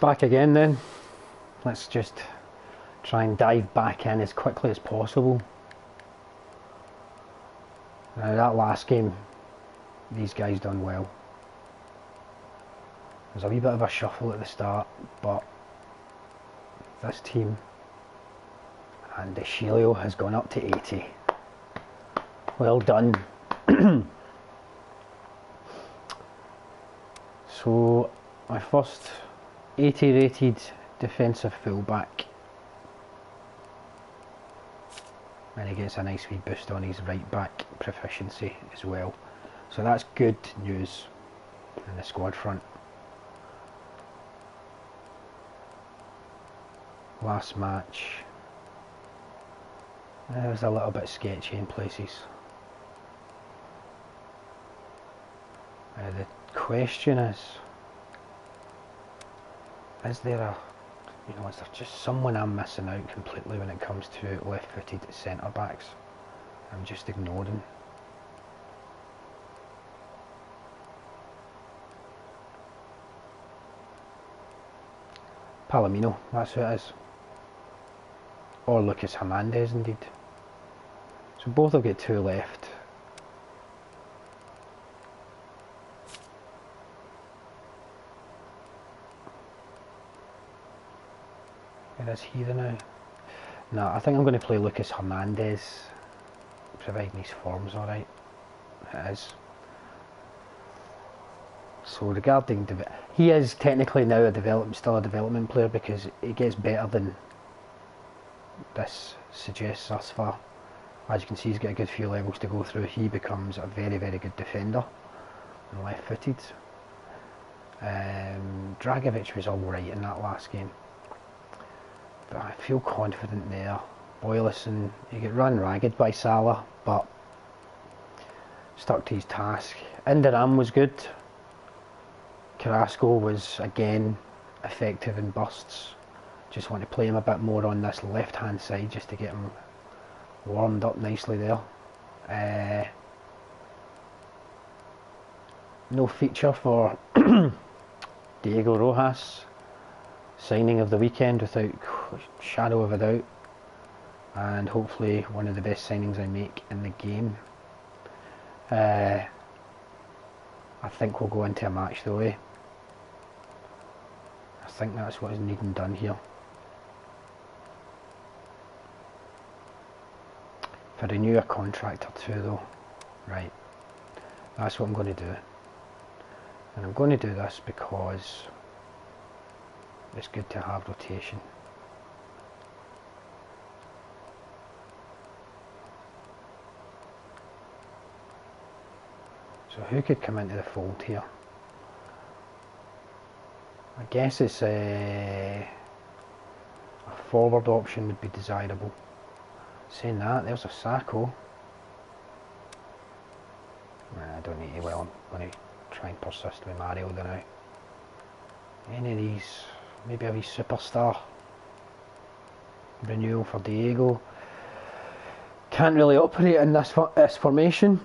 Back again then. Let's just try and dive back in as quickly as possible. Now that last game, these guys done well. There's a wee bit of a shuffle at the start, but this team and Deschilio has gone up to 80. Well done. So my first 80 rated defensive fullback, and he gets a nice wee boost on his right back proficiency as well. So that's good news in the squad front. Last match, it was a little bit sketchy in places. The question is there a, is there just someone I'm missing out completely when it comes to left-footed centre backs? I'm just ignoring. Palomino, that's who it is. Or Lucas Hernandez indeed. So both have got 2 left. Where is he now? No, I think I'm going to play Lucas Hernandez, providing his form's alright. It is. So regarding, he is technically now still a development player, because he gets better than this suggests thus far. As you can see, he's got a good few levels to go through. He becomes a very, very good defender and left-footed. Dragovic was alright in that last game, but I feel confident there. Boylisson, he got run ragged by Salah, but stuck to his task. Indiram was good. Carrasco was again effective in bursts. Just want to play him a bit more on this left hand side just to get him warmed up nicely there. No feature for Diego Rojas, signing of the weekend without shadow of a doubt, and hopefully one of the best signings I make in the game. I think we'll go into a match though, eh? I think that's what is needing done here. If I renew a contract or 2 though, right, that's what I'm going to do. And I'm going to do this because it's good to have rotation. So who could come into the fold here? I guess it's a forward option would be desirable. Saying that, there's a Sacco. Nah, I don't need to. Well, I'm going to try and persist with Mario now. Any of these, maybe a wee superstar. Renewal for Diego. Can't really operate in this formation,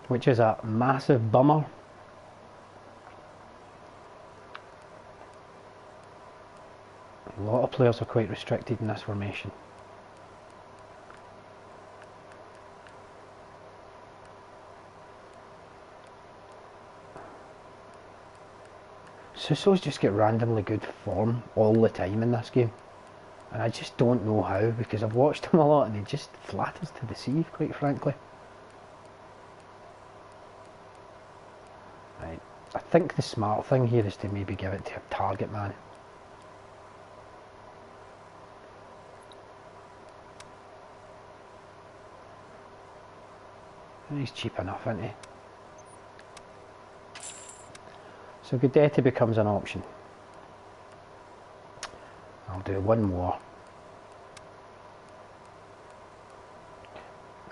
which is a massive bummer. A lot of players are quite restricted in this formation. Susso's just get randomly good form all the time in this game, and I just don't know how, because I've watched him a lot and he just flatters to deceive, quite frankly. Right, I think the smart thing here is to maybe give it to a target man. And he's cheap enough, isn't he? So Guidetti becomes an option. I'll do one more.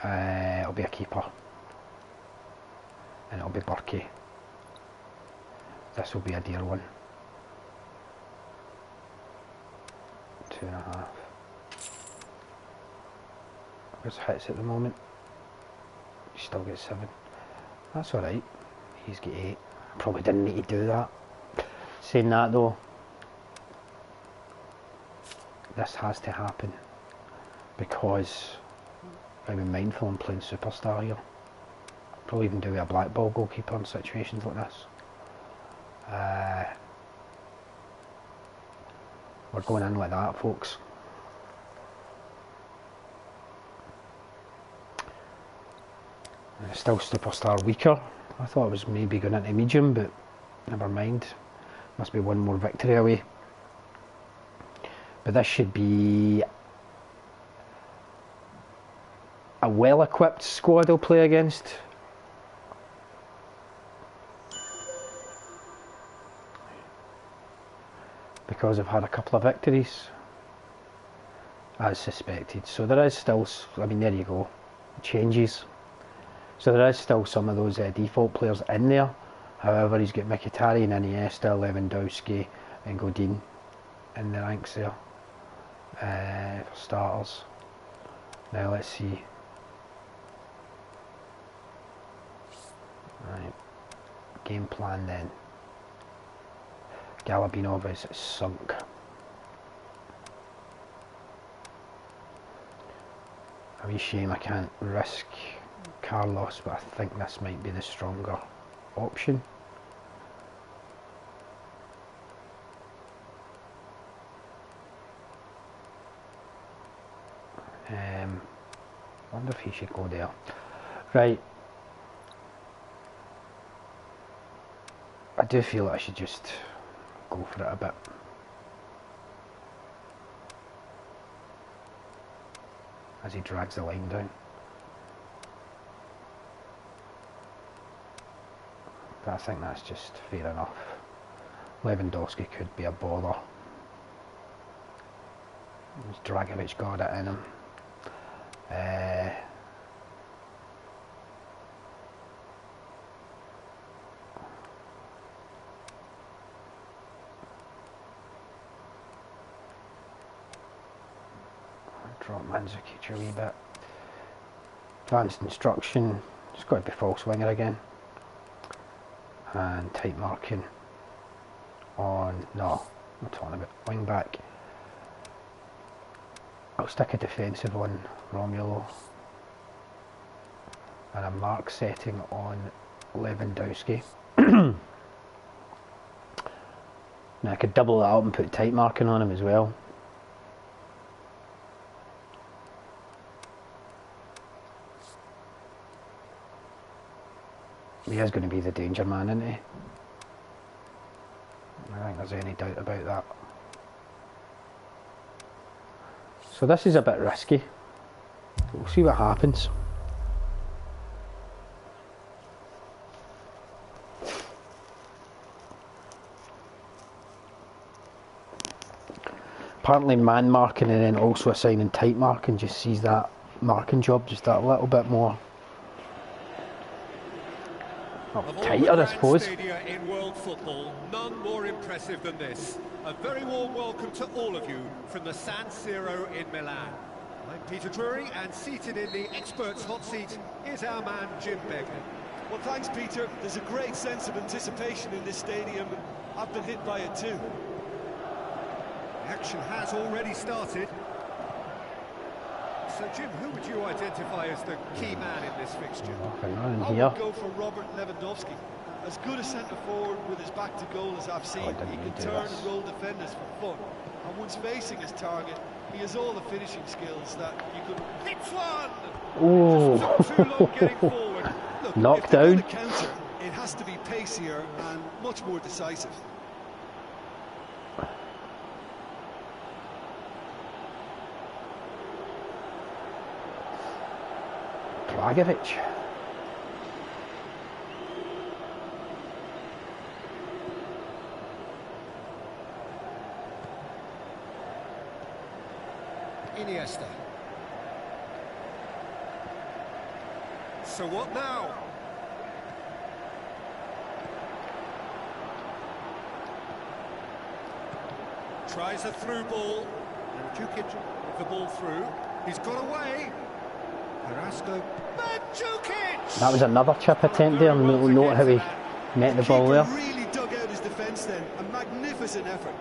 It'll be a keeper. And it'll be Burkey. This will be a dear one. 2.5. Where's hits at the moment? He still gets 7. That's alright. He's got 8. Probably didn't need to do that. Saying that though, this has to happen because I'm being mindful I'm playing superstar here. Probably even do a black ball goalkeeper in situations like this. We're going in like that, folks. Still superstar weaker. I thought it was maybe going into medium, but never mind. Must be one more victory away. But this should be a well-equipped squad I'll play against. Because I've had a couple of victories, as suspected. So there is still, I mean, there you go, changes. So there is still some of those default players in there. However, he's got Mkhitaryan, Iniesta, Lewandowski and Godin in the ranks there for starters. Now let's see. Right, game plan then. Galabinov is sunk. A wee shame I can't risk Carlos, but I think this might be the stronger option. Wonder if he should go there. Right. I do feel like I should just go for it a bit. As he drags the line down. But I think that's just fair enough. Lewandowski could be a bother. Dragovic got it in him. Drop Mandzukic a wee bit. Advanced instruction. It's got to be false winger again. And tight marking on, no, I'm talking about wing back. I'll stick a defensive on Romulo and a mark setting on Lewandowski. Now I could double that up and put tight marking on him as well. He is going to be the danger man, isn't he? I don't think there's any doubt about that. So this is a bit risky. We'll see what happens. Apparently man marking and then also assigning tight marking just sees that marking job just that little bit more tighter, I suppose. In world football, none more impressive than this. A very warm welcome to all of you from the San Siro in Milan. I'm Peter Drury, and seated in the experts' hot seat is our man Jim Begley. Well, thanks, Peter. There's a great sense of anticipation in this stadium. I've been hit by it too. The action has already started. So, Jim, who would you identify as the key man in this fixture? I would go for Robert Lewandowski. As good a centre-forward with his back to goal as I've seen, he can turn and roll defenders for fun. And once facing his target, he has all the finishing skills that you could... Hits one! Oh! Just took too long getting forward. Look, knocked down. If counter, it has to be pacier and much more decisive. Dragovic. Iniesta. So what now? Tries a through ball. Mandzukic with the ball through. He's got away. Carrasco. Mandzukic! That was another chip attempt there. Note how he met the ball there. Really dug out his defence then. A magnificent effort.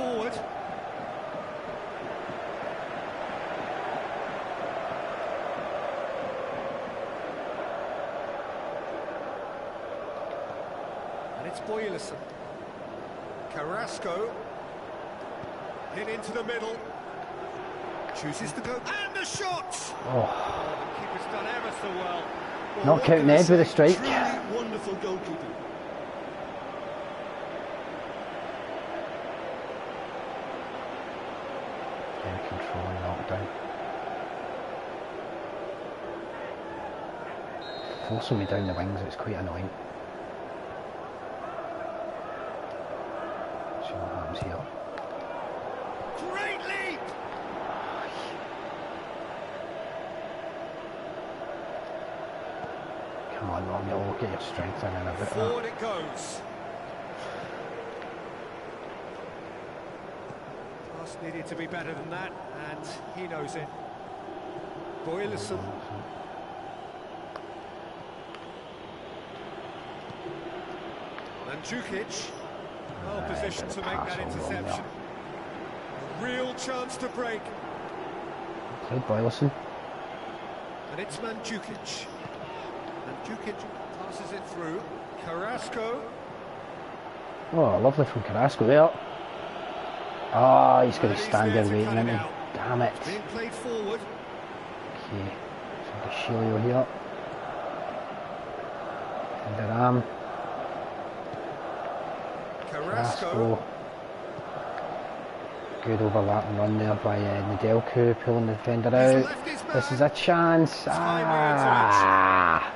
forward. And it's Boyerson. Carrasco. Hit into the middle. Chooses to go. And the shot! Oh. The keeper's done ever so well. Not counting Ed with a strike. Truly wonderful goalkeeping. Very controlling knockdown. Forcing me down the wings, it's quite annoying. See what happens here. Great leap! Come on, Romeo, get your strength in a bit. Forward it goes. Pass needed to be better than that, and he knows it. Boyerson. Mandzukic, well positioned to make that interception. A real chance to break. Played Boyerson. And it's Mandzukic. Mandzukic passes it through. Carrasco. Oh, lovely from Carrasco there. Ah, he's going to stand there waiting, isn't he? Damn it. Being played forward. Okay, so Gashilio here. And the Ram. Carrasco. Good overlapping run there by Nedelku, pulling the defender out. This is a chance. Ah.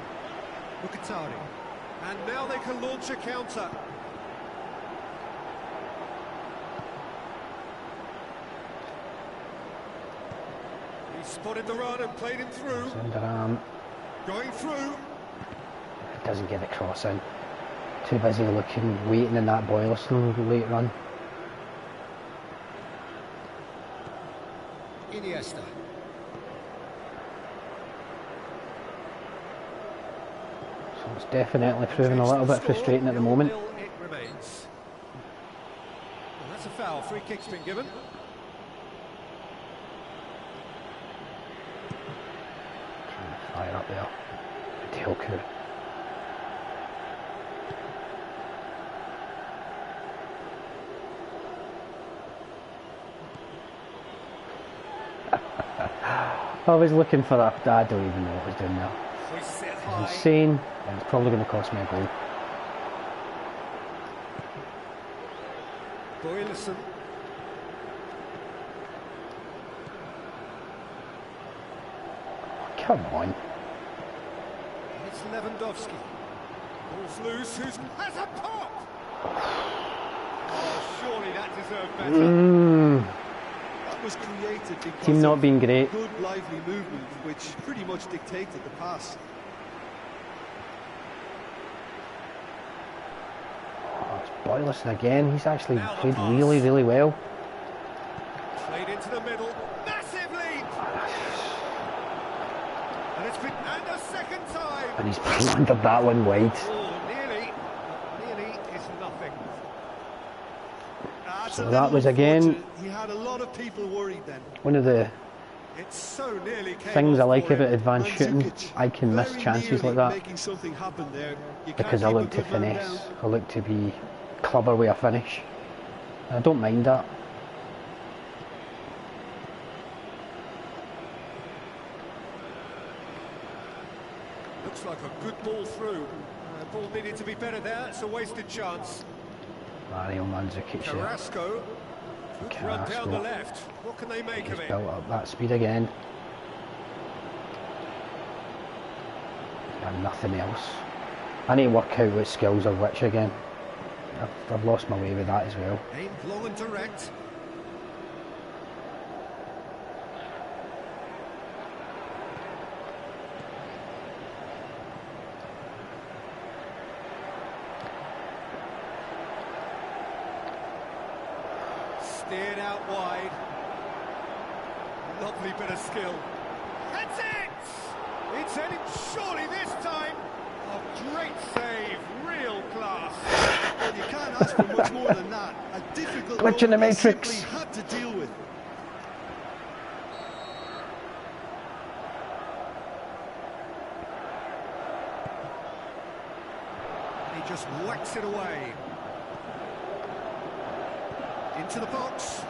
Mkhitaryan. And now they can launch a counter. He spotted the run and played him through. Going through. Doesn't get the cross in. Too busy looking, waiting in that Boyerson late run. Iniesta. So it's definitely proving a little bit frustrating at the moment. It remains. Well, that's a foul. Free kick's been given. Trying to fire up there. Nedelku. I was looking for that. I don't even know what I was doing there. It's insane, and it's probably going to cost me a goal. Boyerson. Come on. It's Lewandowski. Ball's loose. Has a pop? Oh, surely that deserved better. That was created because Team not being great. Good lively movement, which pretty much dictated the pass. Oh, it's Boyerson again. He's actually played really, really well. Played into the middle. Massive leap. And it's been a second time. And he's blundered that one wide. Oh, nearly is nothing. So that was again. He had a lot of people worried then. One of the It's so nearly things I like about advanced shooting. I can miss chances like that because I look to finesse. I look to be clever with a finish. And I don't mind that. Looks like a good ball through. Ball needed to be better there. It's a wasted chance. Mario Mandzukic there. Carrasco. Good run down the left. What can they make of it? Built up that speed again. And nothing else. I need to work out what skills are which again. I've lost my way with that as well. Aimed long and direct. Steered out wide. Lovely bit of skill. That's it! It's heading surely this time. A great save, real class. Well, you can't ask for much more than that. A difficult glitch in the matrix. He simply had to deal with. He just whacks it away. Into the box.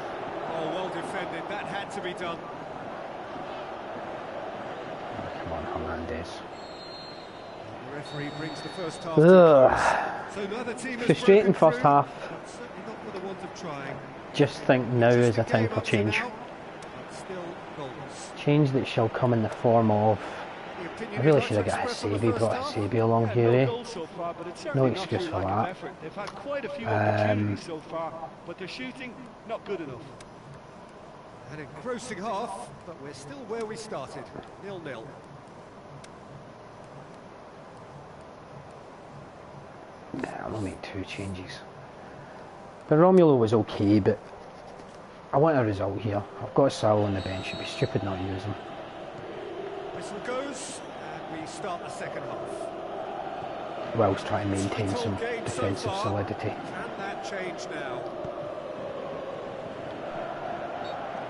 Oh, well defended. That had to be done. Come on, Hernandez. The referee brings the first half to a close. So neither team has Frustrating broken first through, half. but certainly not for the want of trying. Just think now is a time Game for up to change. now, but still goals. Change that shall come in the form of... The opinion I you'd really like should have to got a express on the Sabi, first brought a half? Sabi along Yeah, here, no eh? goals so far, but it's No certainly excuse not for through lack of that. effort. They've had quite a few opportunities so far, but their shooting not good enough. An engrossing half, but we're still where we started, 0-0. Yeah, I'll make 2 changes. But Romulo was okay, but I want a result here. I've got Sal on the bench, it'd be stupid not to use him. Whistle goes, and we start the second half. Whilst trying to maintain Tight some old game so defensive far. solidity. Can that change now?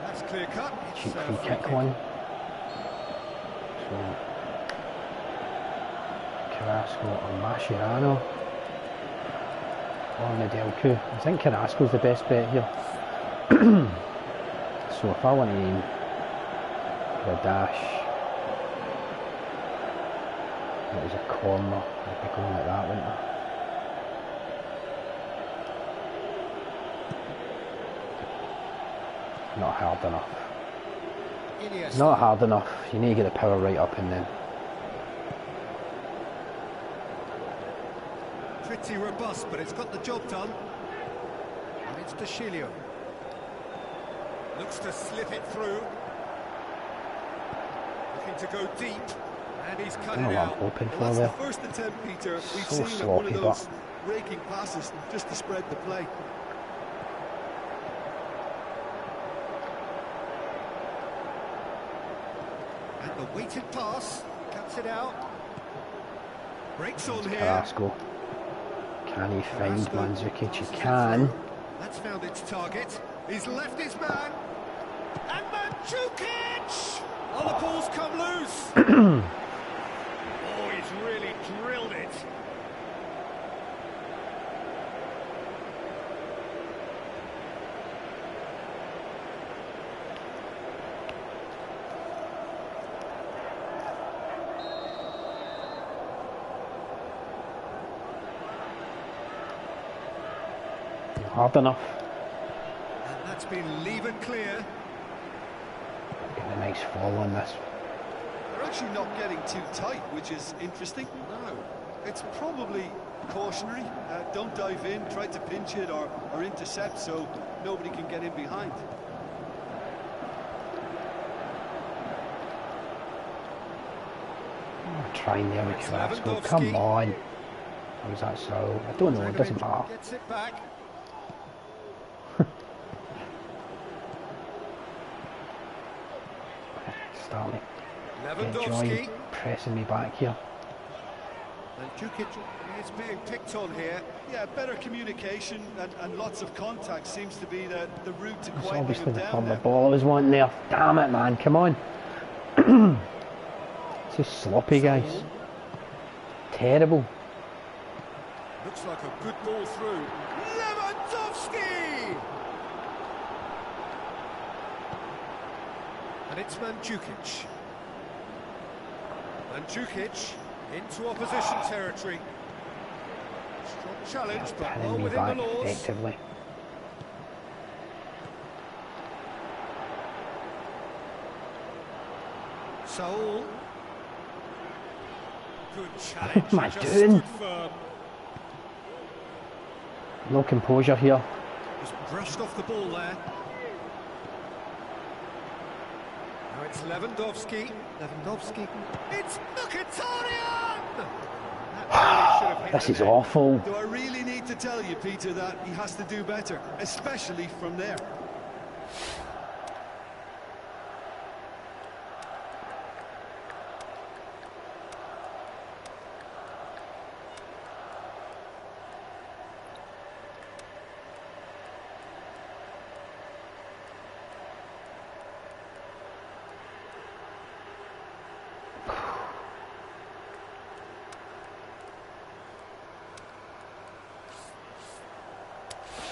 That's clear cut. It's, Cheap free free kick one. So Carrasco or Mascherano or Nedelku. I think Carrasco's the best bet here. So if I want to aim for a dash, it was a corner, I'd be going like that, wouldn't I? Not hard enough. Iniesta. Not hard enough. You need to get the power right up and then. Pretty robust, but it's got the job done. And it's Deschilio. Looks to slip it through. Looking to go deep. And he's cut I don't it know what I'm out. hoping for Well, that's there. the first attempt, Peter. We've So seen at one sloppy, of but those raking passes just to spread the play. And the weighted pass. Cuts it out. Breaks on here. Carrasco. Can he find Carrasco Mandzukic? He passes it can. through. That's found its target. He's left his man. And Mandzukic! Oh, the ball's come loose. Oh, he's really drilled it. Hard enough. And that's been levered clear. Getting a nice fall on this. They're actually not getting too tight, which is interesting. No. It's probably cautionary. Don't dive in, try to pinch it or intercept so nobody can get in behind. Trying there with It's Carrasco. Lewandowski. Come on. Or was that so? I don't know, it doesn't matter. Gets it back. Starting to enjoy Lewandowski. pressing me back here. And Mandzukic is being picked on here. Yeah, better communication and lots of contact seems to be the route to It's quieting obviously him the down form there. of ball I was wanting there. Damn it, man, come on. It's just sloppy, guys. Terrible. Looks like a good ball through. Lewandowski! And it's Mandzukic. Mandzukic into opposition territory. Strong challenge, but well Pinning me within back the laws. effectively. Saul. Good challenge. What am I He just doing? stood firm. No composure here. Just brushed off the ball there. Now it's Lewandowski. Lewandowski. It's Mkhitaryan! That really should have hit This the is net. awful. Do I really need to tell you, Peter, that he has to do better, especially from there?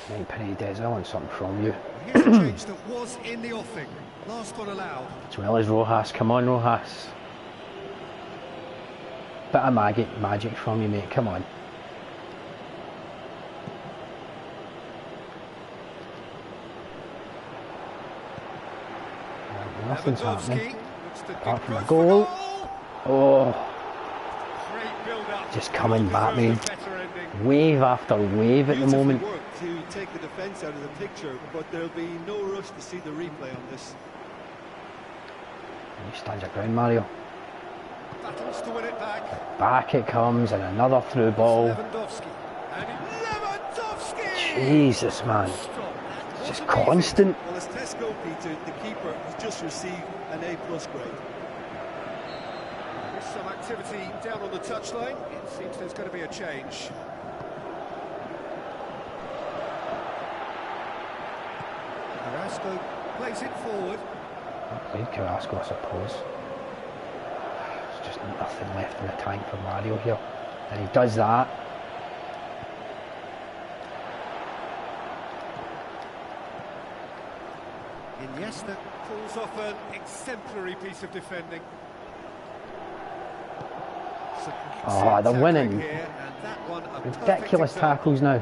Right, Paredes, I want something from you. Here's a change that was in the offing. Last one allowed. As well as Rojas. Come on, Rojas. Bit of magic from you, mate. Come on. Nothing's happening. Apart from a goal. Oh. Just coming back, man. Wave after wave at the moment. To take the defence out of the picture, but there'll be no rush to see the replay on this. You stand your ground, Mario. Battles to win it back. Back it comes, and another through ball. Jesus, man. It's just constant. Well, as Tesco, Peter, the keeper has just received an A+ grade. There's some activity down on the touchline. It seems there's going to be a change. Carrasco plays it forward. Played Carrasco, I suppose. There's just nothing left in the tank for Mario here. And he does that. Iniesta pulls off an exemplary piece of defending. Oh, they're winning. Here, and that one a Ridiculous tackles now.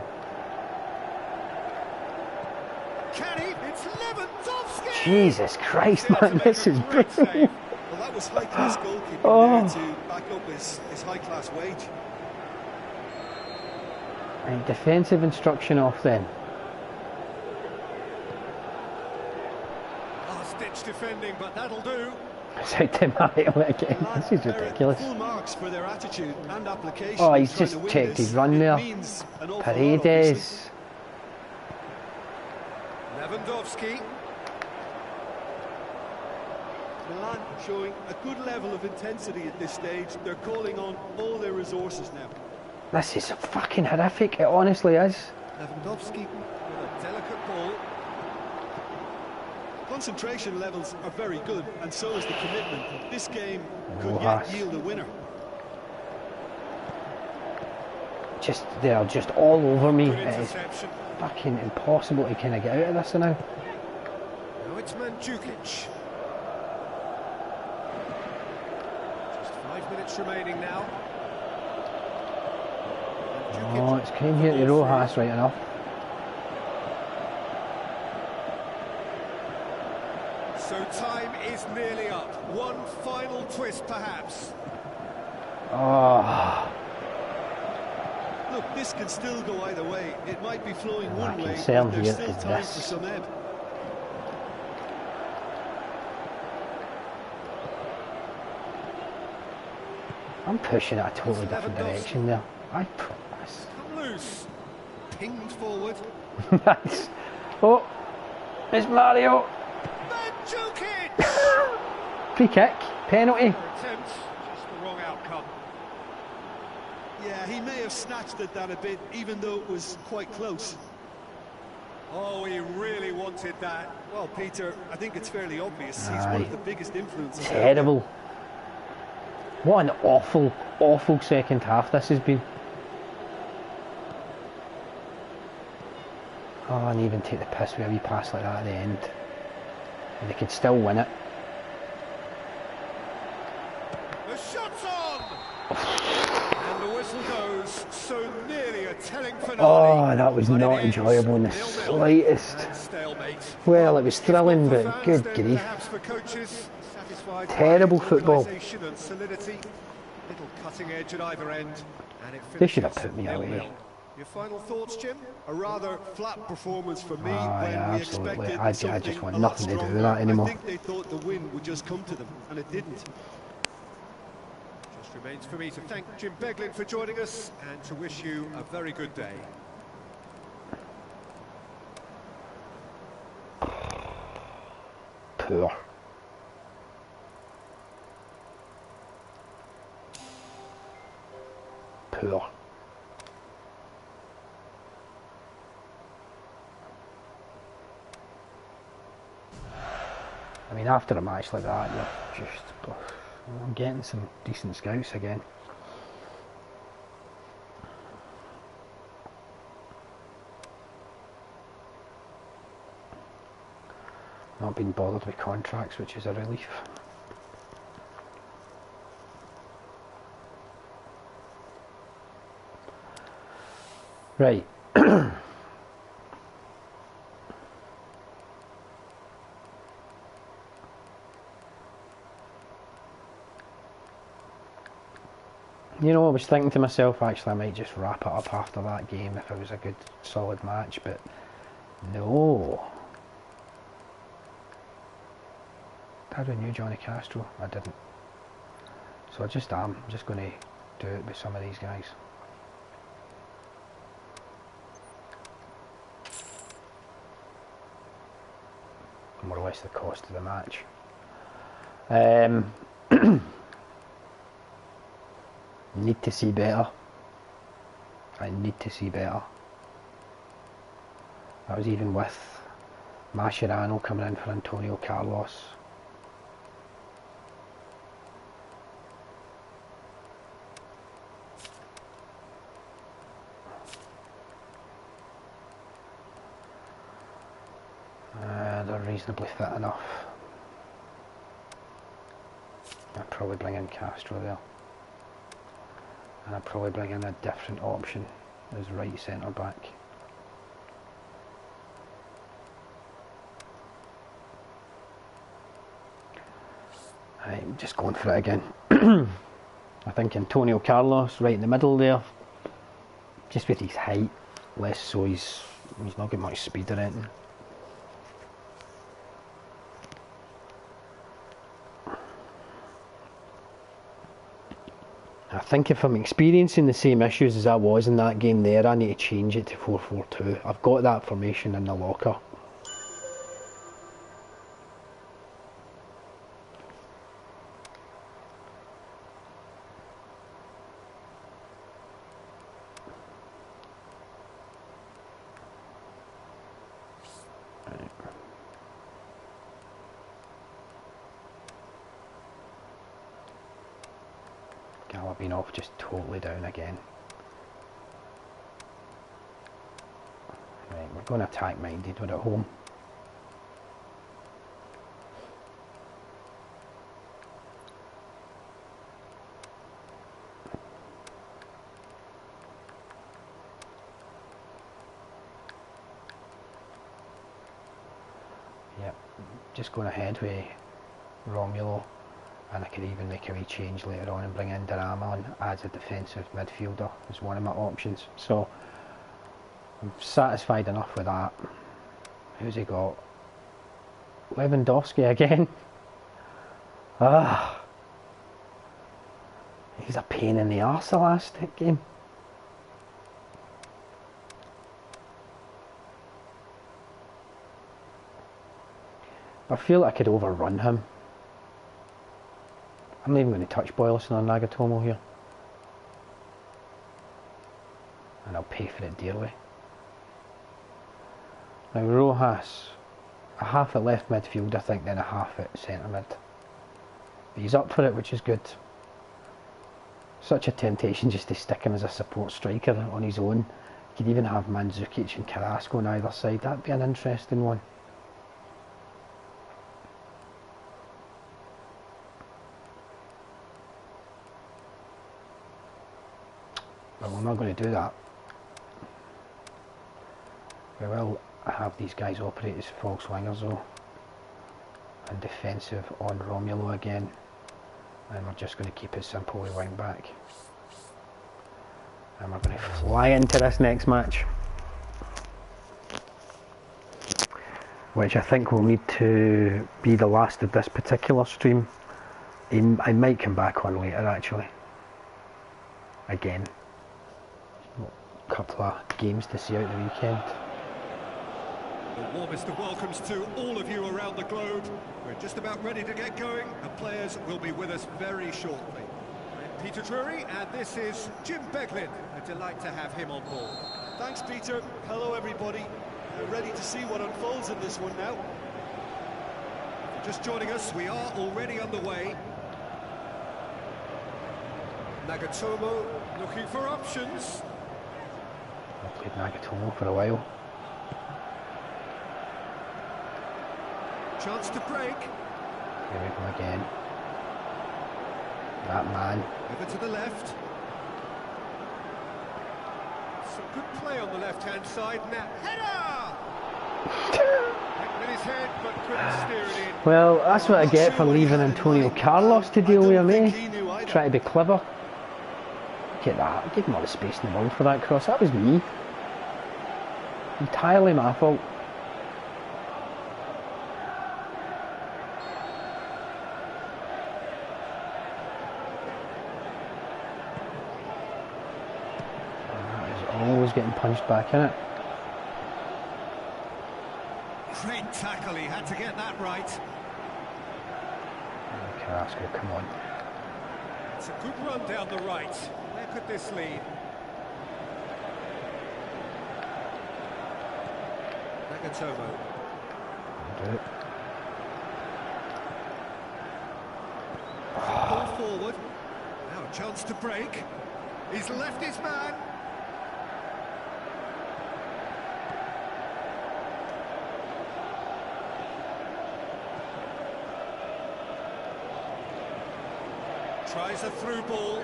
Can he? It's Lewandowski! Jesus Christ, man, this is brutal. Well, that was high-class goalkeeping there to back up his high-class wage. Right, defensive instruction off then. Last-ditch defending, but that'll do. It's out to Mario again. This is ridiculous. Full marks for their attitude and application. Oh, he's just checked his run there. Paredes. Lewandowski. Milan showing a good level of intensity at this stage. They're calling on all their resources now. This is fucking horrific, it honestly is. Lewandowski with a delicate ball. Concentration levels are very good, and so is the commitment. This game could Rojas. yet yield a winner. They're just all over me. Good It is interception. fucking impossible to kind of get out of this now. Now it's Mandzukic. Just 5 minutes remaining now. Oh, it's came here to Rojas right enough. So time is nearly up. One final twist, perhaps. Oh, Look, this can still go either way. It might be flowing one way, concern but there's here still is time this. for some ebb. I'm pushing it a totally different direction there. I promise. Come loose. Pinged forward. Nice. Oh, it's Mario. Mandzukic! Free kick, penalty. Attempt, just the wrong outcome. Yeah, he may have snatched at that a bit, even though it was quite close. Oh, he really wanted that. Well, Peter, I think it's fairly obvious. He's one of the biggest influences. Terrible. What an awful, awful second half this has been. Oh, and even take the piss with a wee pass like that at the end. And they could still win it. The shot's on! And the whistle goes. So nearly a telling finale. Oh, that was But not it ends enjoyable in the 0-0 slightest. and stalemate. Well, it was thrilling, It's but for good fans, then grief. perhaps for coaches, satisfied by Terrible its football. organisation and solidity. Little cutting edge at either end, and it They should have finishes put me 0-0. away. Your final thoughts, Jim? A rather flat performance for me Ah, when yeah, we absolutely. expected I just something want a lot nothing to do with stronger. that anymore. I think they thought the win would just come to them, and it didn't. Just remains for me to thank Jim Beglin for joining us and to wish you a very good day. Poor. Poor. I mean, after a match like that, you're just I'm getting some decent scouts again. Not being bothered with contracts, which is a relief. Right. You know, I was thinking to myself, actually I might just wrap it up after that game if it was a good solid match, but no. Did I renew Johnny Castro? I didn't. So I just am. I'm just going to do it with some of these guys. More or less the cost of the match. Need to see better. I need to see better. That was even with Mascherano coming in for Antonio Carlos. They're reasonably fit enough. I'd probably bring in Castro there. And I'd probably bring in a different option as right centre back. I'm just going for it again. I think Antonio Carlos right in the middle there, just with his height, less so he's not got much speed or anything. I think if I'm experiencing the same issues as I was in that game there, I need to change it to 4-4-2. I've got that formation in the locker. Galabinov just totally down again. Right, we're going to attack minded, we're at home. Yep, just going ahead with Romulo. And I could even make a wee change later on and bring in Durama on as a defensive midfielder as one of my options. So I'm satisfied enough with that. Who's he got? Lewandowski again. Ah, he's a pain in the arse the last game. I feel like I could overrun him. I'm not even going to touch Boyleston or Nagatomo here. And I'll pay for it dearly. Now Rojas, a half at left midfield I think, then a half at centre mid. But he's up for it, which is good. Such a temptation just to stick him as a support striker on his own. You could even have Mandzukic and Carrasco on either side, that'd be an interesting one. But we're not going to do that. We will have these guys operate as false wingers though. And defensive on Romulo again. And we're just going to keep it simple with wing back. And we're going to fly into this next match, which I think will need to be the last of this particular stream. I might come back on later actually. Again. A couple of games to see out the weekend. The warmest of welcomes to all of you around the globe. We're just about ready to get going. The players will be with us very shortly. I'm Peter Drury, and this is Jim Beglin. A delight to have him on board. Thanks, Peter. Hello, everybody. We're ready to see what unfolds in this one now. If you're just joining us, we are already underway. Nagatomo looking for options. I've played Nagatomo for a while. chance to break. Here we go again. That man. Over to the left. Some good play on the left-hand side. Now, header! With his head, but couldn't steer it in. Well, that's what I get for leaving Antonio Carlos to deal with me. Trying to be clever. Look at that. I gave him all the space in the world for that cross. That was me. Entirely my fault. Always getting punched back in it. Great tackle, he had to get that right. Carrasco, come on. It's a good run down the right. Where could this lead? Nagatomo. Do it. Ball forward. Now a chance to break. He's left his man. Tries a through ball.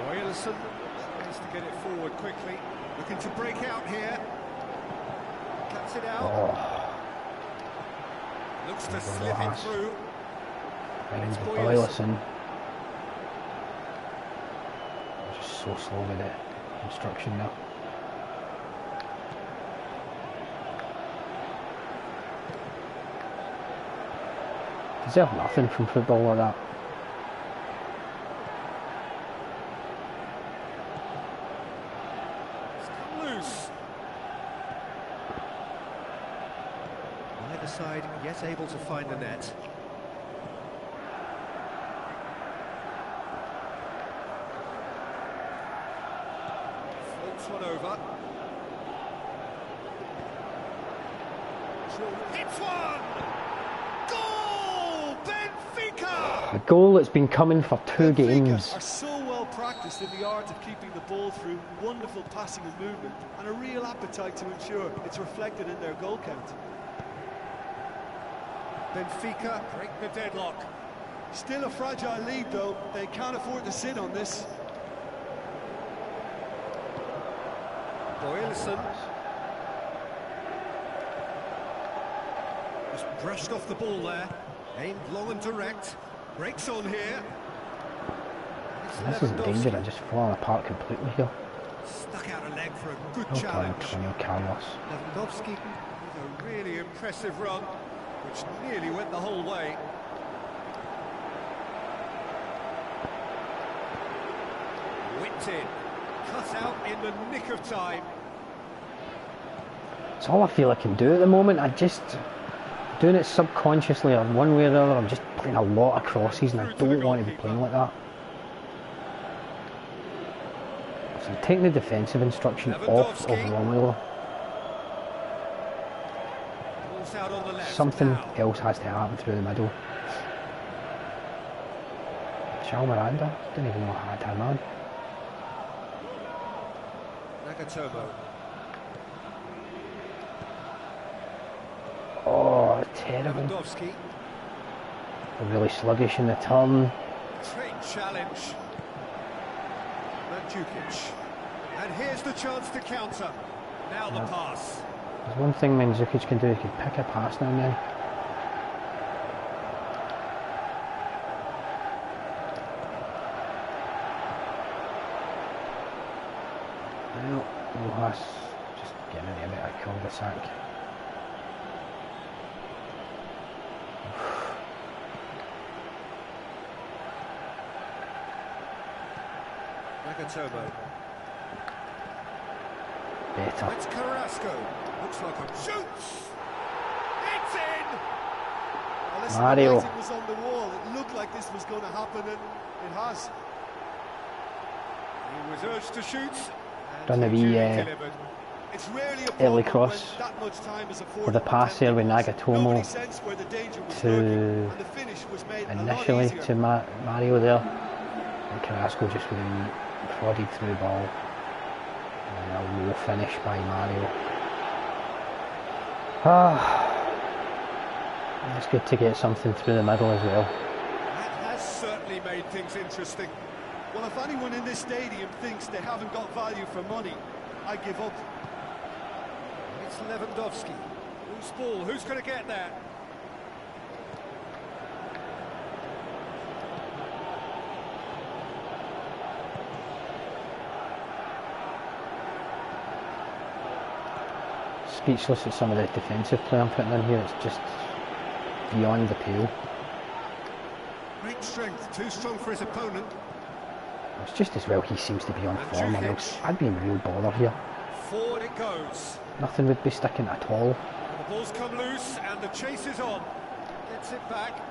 Royalson tries to get it forward quickly. Looking to break out here. Cuts it out. Oh. Looks to slip it through. It's Royalson. Just so slow with it. Instruction now. Deserve nothing from football like that. It's come loose. Neither side yet able to find the net. Floats one over. Hits one! A goal that's been coming for 2 games. Are so well practiced in the art of keeping the ball through, wonderful passing and movement, and a real appetite to ensure it's reflected in their goal count. Benfica break the deadlock. Still a fragile lead though, they can't afford to sit on this. Royalson. Just brushed off the ball there. Aimed long and direct. Breaks on here. This is danger. I just falling apart completely here. Stuck out a leg for a good Well challenge. done, Antonio Carlos. Lewandowski with a really impressive run, which nearly went the whole way. Whipped in. Cut out in the nick of time. It's all I feel I can do at the moment. I just doing it subconsciously or one way or the other. I'm just playing a lot of crosses and I don't want to be playing like that. So I'm taking the defensive instruction off of Romelu. Something else has to happen through the middle. Shao Miranda? Didn't even know I had him on. Nagatomo. Oh, terrible. Lewandowski. Really sluggish in the turn. Great challenge. Mandzukic. And here's the chance to counter. Now the pass. There's one thing Mandzukic can do, he can pick a pass now and then. Well, Rojas just getting a bit of cul-de-sac. Nagatomo. Better. It's Carrasco. Looks like a shoots. It's in. Well, listen, Mario. the writing was on the wall. It looked like this was going to happen, and it has. He was urged to shoot. Done a wee early cross with a pass there with Nagatomo to initially to Mario there, and Carrasco just with a prodded through ball and a low finish by Mario. It's good to get something through the middle as well. That has certainly made things interesting. Well, if anyone in this stadium thinks they haven't got value for money, I give up. It's Lewandowski. Who's ball? Who's going to get that? Speechless at some of the defensive play I'm putting in here. It's just beyond the pale. Great strength, too strong for his opponent. It's just as well he seems to be on And form, or else I'd be in real bother here. Forward it goes. Nothing would be sticking at all. The ball's come loose and the chase is on. Gets it back.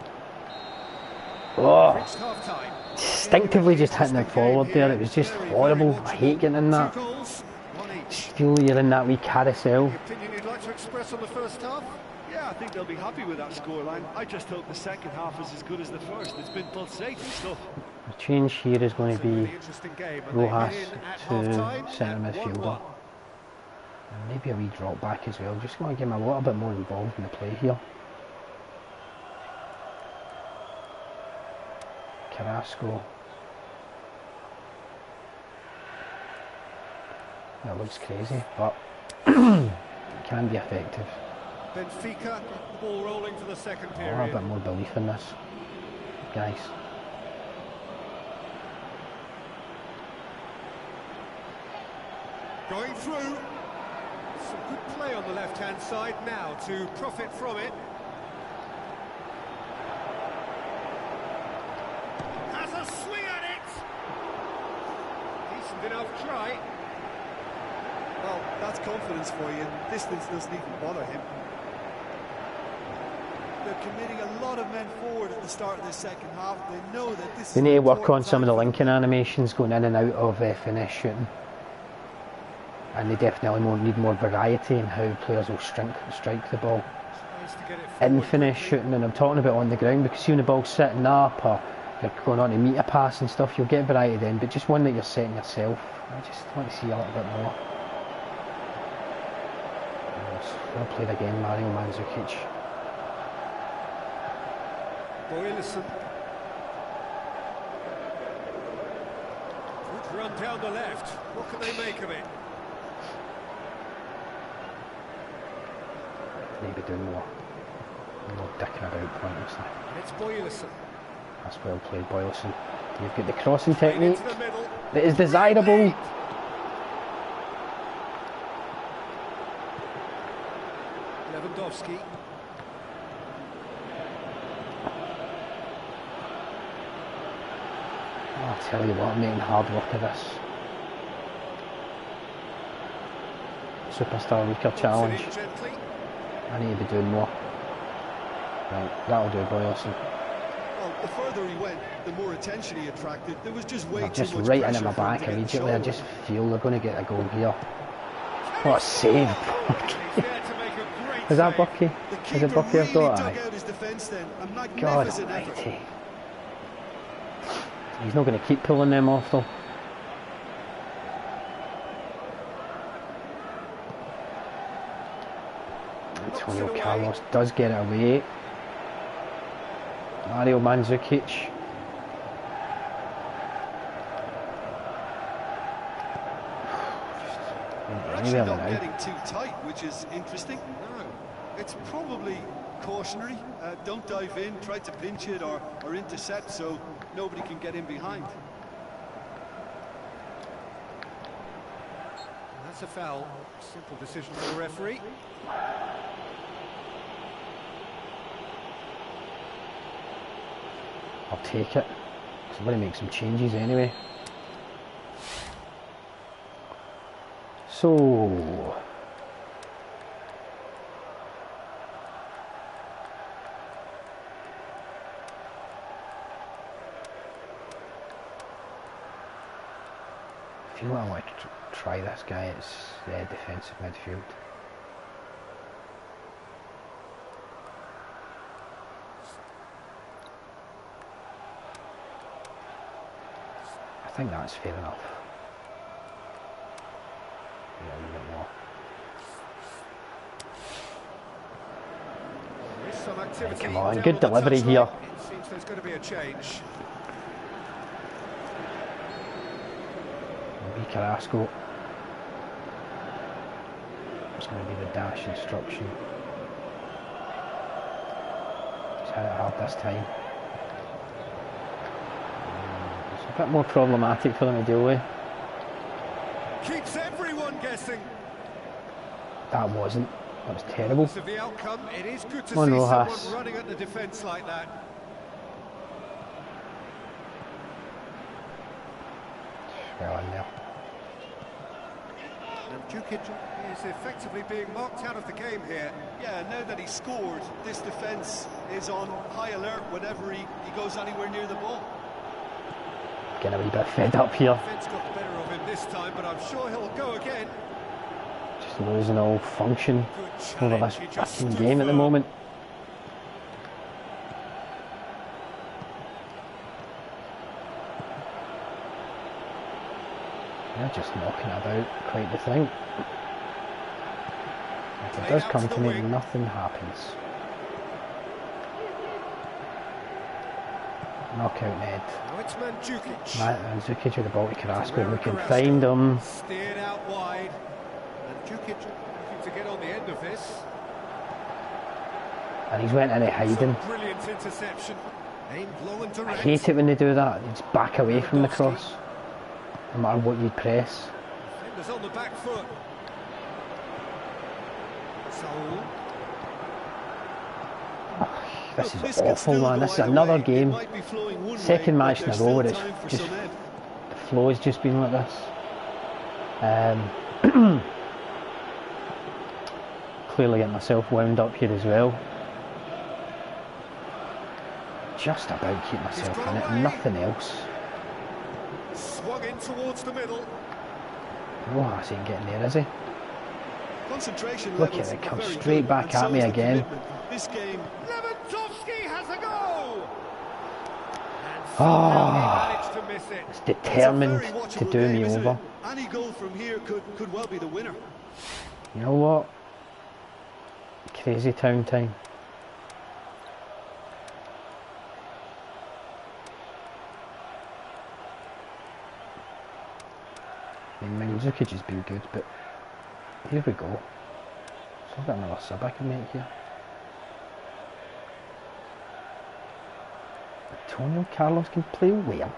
Oh, Reached half time. instinctively just hitting it forward there. It was just horrible. I hate getting in that. 2 goals, 1 each. Feel you're in that wee carousel. The opinion you'd like to express on the first half? Yeah, I think they'll be happy with that scoreline. I just hope the second half is as good as the first. It's been pulsating stuff. The change here is going to be Really interesting game, and they Rojas head in at to half-time centre at midfielder. 1-1. And maybe a wee drop back as well. Just want to get him a little bit more involved in the play here. Carrasco. That looks crazy, but it can be effective. Benfica got the ball rolling for the second I want a period. bit more belief in this, guys. Going through. Some good play on the left-hand side now to profit from it. Has a swing at it. Decent enough try. Well, that's confidence for you. Distance doesn't even bother him. They're committing a lot of men forward at the start of the second half. They know that this They is need to an work on important some of the time for linking animations going in and out of finesse shooting. And they definitely need more variety in how players will strike the ball. Tries to get it In forward finesse quickly. shooting, and I'm talking about on the ground, because see when the ball's sitting up or you're going on to meet a pass and stuff, you'll get variety then, but just one that you're setting yourself, I just want to see a little bit more. Well played again, Mario Mandzukic. Boylisson. Good run down the left. What can they make of it? Maybe doing more dicking about pointlessly. It's Boylisson. That's well played, Boylisson. You've got the crossing Played technique into the middle. that is desirable. Lewandowski. I'll tell you what, I'm making hard work of this. Superstar weaker challenge. Puts it in gently. I need to be doing more. Right, that'll do, Boylisson. Well, the further he went, the more attention he attracted. There was just way They're too just much right pressure into my for him back to get the immediately. I shot just away. feel they're going to get a goal here. What a save! He's there to make a great Is that save. Bucky? The Is keeper it Bucky I've really got? dug Aye. out his defence then. A God magnificent effort. almighty. He's not going to keep pulling them off though. Antonio Carlos does get it away. Mario Mandzukic. They're actually Anywhere not now. getting too tight, which is interesting. No. It's probably cautionary. Don't dive in, try to pinch it or intercept so nobody can get in behind. That's a foul. Simple decision for the referee. I'll take it. So I'm going to make some changes anyway. So I feel like I want to try this guy. It's defensive midfield. I think that's fair enough. Yeah, a little bit more. There is some activity. Come on, down good on the delivery touchline. here. It seems there's going to be a change. Carrasco. It's going to be the dash instruction. He's had it hard this time. It's a bit more problematic for them to deal with. Keeps everyone guessing. That wasn't. That was terrible. Of the outcome, it is good to Come on, see Rojas. someone running at the defence like that. Well in there. And Jukic is effectively being marked out of the game here. Yeah, now that he scored, this defence is on high alert whenever he goes anywhere near the ball. Getting a wee bit fed up here. Defence got the better of him this time, but I'm sure he'll go again. Just losing all function Good over challenge. this He just fucking stood game at the firm. moment. They're just knocking about quite the thing. If it does come to me, nothing happens. Knockout Ned. Now it's Mandzukic. Mandzukic with the ball to Carrasco. We can find him. Steered out wide. Mandzukic looking to get on the end of this. And he's went in hiding. Brilliant interception. Aimed low and I direct. hate it when they do that. They just back away from the cross. No matter what you press. Defenders on the back foot. Saul. This is awful, man. This is another game. Second match in a row where it's just the flow has just been like this. Clearly getting myself wound up here as well. Just about keep myself in it, nothing else. Swung in towards the middle. Rojas ain't getting there, is he? Concentration Look at levels it, come are very straight good, back and at so me is the again. commitment. This game. Lewandowski has a goal. And Ah. somehow he managed to miss it. It's determined It's a very to watchable do game, me isn't over. it? Any goal from here could well be the winner. You know what? Crazy town time. I mean, Mandzukic has been good, but here we go. So I've got another sub I can make here. Antonio Carlos can play well.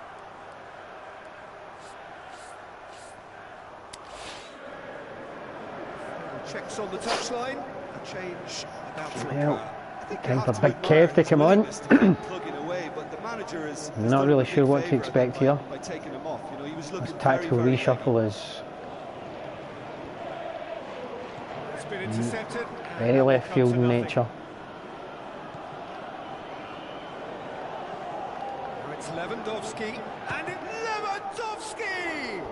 Checks on the touchline. A change about to Well, occur. I think time you for have Big admire Kev to his come on. willingness to keep plugging away, but the manager is Not done really him a sure big what to favour, expect I think, here. by taking him off. You know, he was looking This tactical very reshuffle is It's been intercepted. very left field in nature. Now it's Lewandowski. And it's Lewandowski!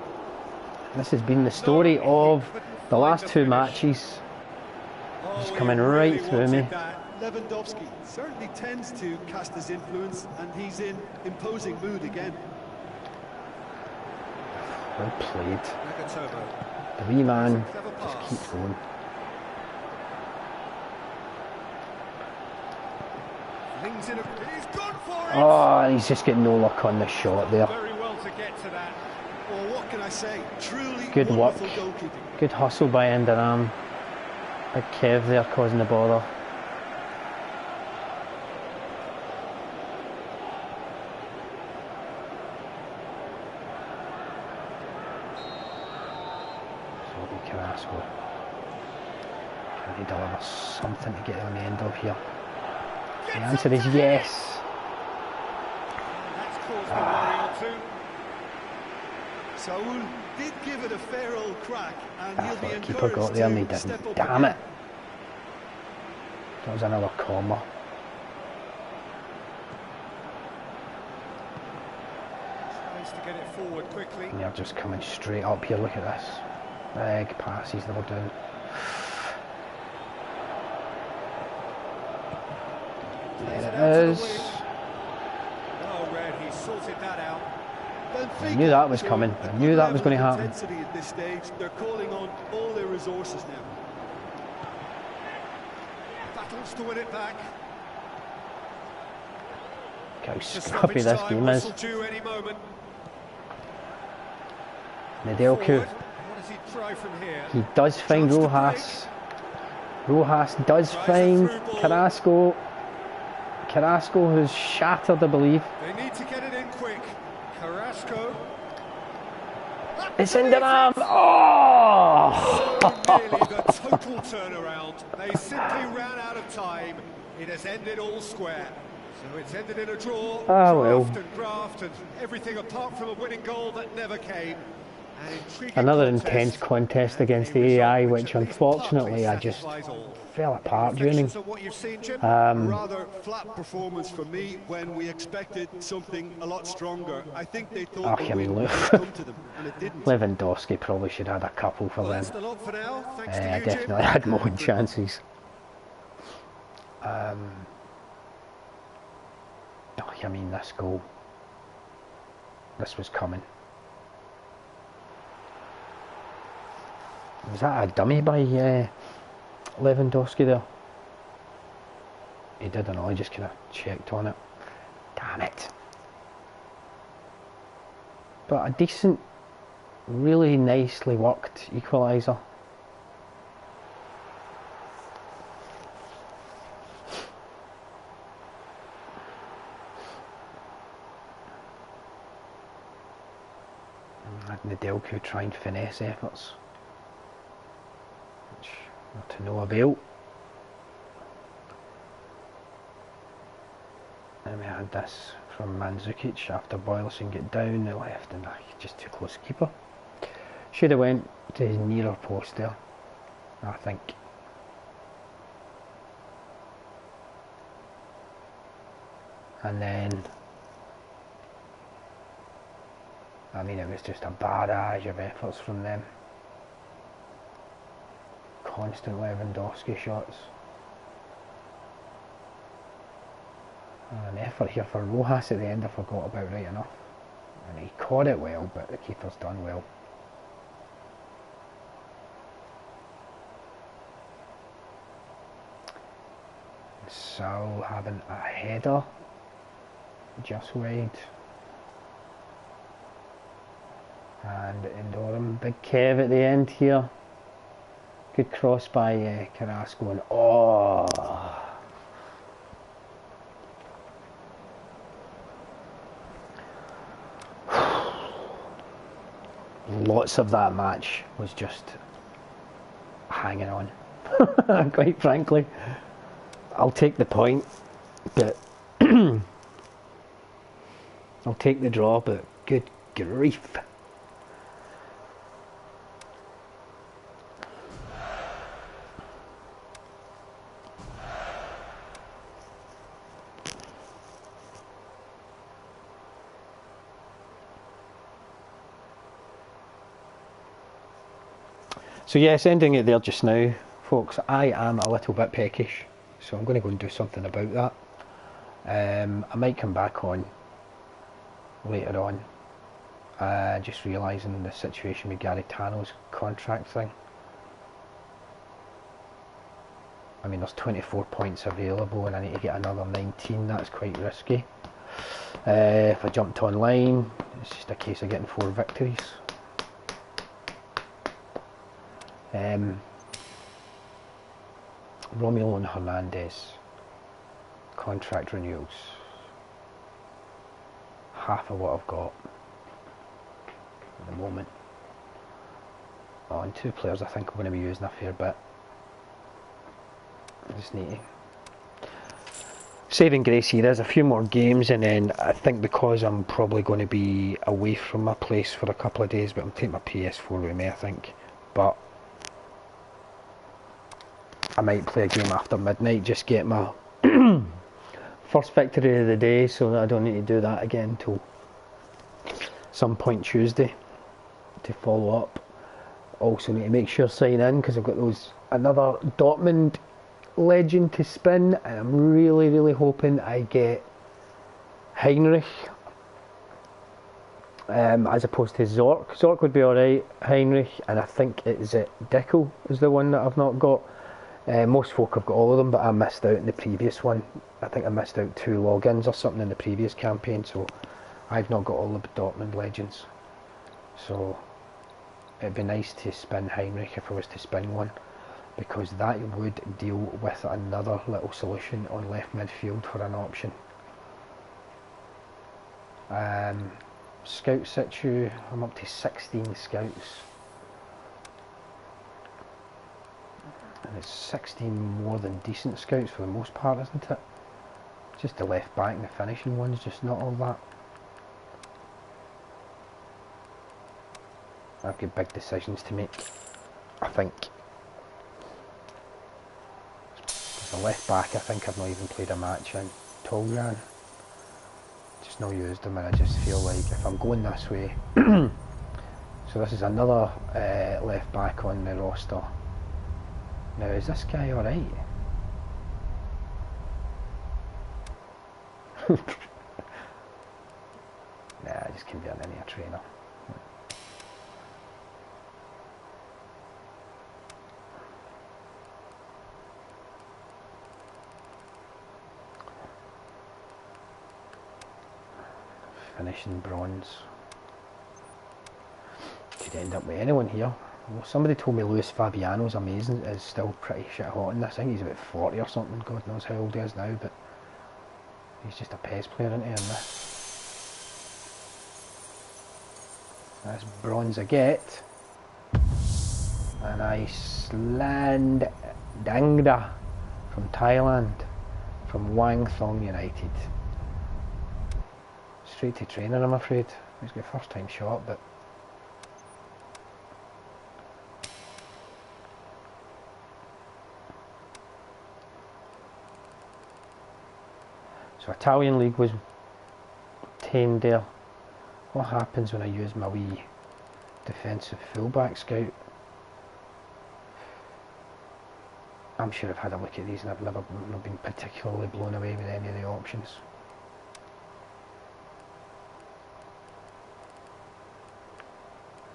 This has been the story of the last two matches. Just coming right through me. Lewandowski certainly tends to cast his influence, and he's in imposing mood again. Well played. Nagatomo. The wee man Clever just pass. keeps going. Lings in a... He's gone for it! Oh, and he's just getting no luck on the shot there. Very well to get to that. Well, what can I say? Truly Good work. wonderful goalkeeping. Good hustle by Enderam. Big Kev there causing the bother. So be Carrasco. Can he deliver something to get on the end of here? The answer is yes. That's caused a worry or two. Saul did give it a fair old crack, and I he'll thought be the keeper got encouraged there and he to step didn't. up Damn again. it. That was another corner. Tries to get it forward quickly. And they're just coming straight up here. Look at this. Big passes they were doing. There it is. Oh, Red, he sorted that out. Benfica I knew that was show coming. a I knew good that was level going to of happen. Intensity at this stage. They're calling on all their resources now. Battles to win it back. how scruffy this game is. Nedelku. He does find Rojas. Rojas does find Carrasco. Carrasco who's shattered, I believe. They need to get it in quick. Carrasco. It's in the arm. Oh! So nearly the total turnaround. They simply ran out of time. It has ended all square. So it's ended in a draw. Draft and graft and everything apart from a winning goal that never came. Another intense contest against the AI, which unfortunately I just fell apart during. Rather flat performance for me when we expected something a lot stronger. I think they thought I mean, Lewandowski probably should have had a couple for them. Definitely had more chances. I mean, this goal. This was coming. Was that a dummy by Lewandowski there? He didn't know, he just kind of checked on it. Damn it. But a decent, really nicely worked equaliser. Nedelku trying finesse efforts, which are to no avail. And we had this from Mandzukic after Boyleson get down the left, and just too close keeper. Should have went to his nearer post there, I think. And then, I mean, it was just a barrage of efforts from them. Constant Lewandowski shots. An effort here for Rojas at the end I forgot about right enough. And he caught it well, but the keeper's done well. So having a header just wide. And Indorum, big Kev at the end here. Good cross by Carrasco, and oh! Lots of that match was just hanging on. Quite frankly, I'll take the point, but I'll take the draw, but good grief. So yes, ending it there just now, folks. I am a little bit peckish, so I'm going to go and do something about that. I might come back on later on, just realising the situation with Garitano's contract thing. I mean, there's 24 points available and I need to get another 19, that's quite risky. If I jumped online, it's just a case of getting 4 victories. Romeo and Hernandez contract renewals, half of what I've got at the moment. Oh, and 2 players I think I'm going to be using a fair bit. I just need to saving grace here. There's a few more games, and then I think because I'm probably going to be away from my place for a couple of days, but I'm taking my PS4 with me I think, but I might play a game after midnight, just get my first victory of the day so that I don't need to do that again till some point Tuesday to follow up. Also need to make sure sign in because I've got another Dortmund legend to spin, and I'm really hoping I get Heinrich as opposed to Zorc. Zorc would be alright, Heinrich, and I think it's Dickel is the one that I've not got. Most folk have got all of them, but I missed out in the previous one. I think I missed out 2 logins or something in the previous campaign, so I've not got all the Dortmund legends. So it'd be nice to spin Heinrich if I was to spin one, because that would deal with another little solution on left midfield for an option. Scout situ, I'm up to 16 scouts. And it's 16 more than decent scouts for the most part, isn't it? Just the left back and the finishing ones, just not all that. I've got big decisions to make, I think. As a left back, I think I've not even played a match in Tolgan. Just not used them, and I just feel like if I'm going this way... So this is another left back on the roster. Now, is this guy alright? Nah, I just can't be on any trainer. Finishing bronze. Could end up with anyone here. Well, somebody told me Luis Fabiano's amazing, is still pretty shit hot in this. I think he's about 40 or something, God knows how old he is now, but he's just a PES player, isn't he, in this? That's bronze I get. An Iceland Dangra from Thailand, from Wang Thong United. Straight to trainer, I'm afraid. He's got first time shot, but so Italian League was 10 there. What happens when I use my wee defensive fullback scout? I'm sure I've had a look at these and I've never been particularly blown away with any of the options.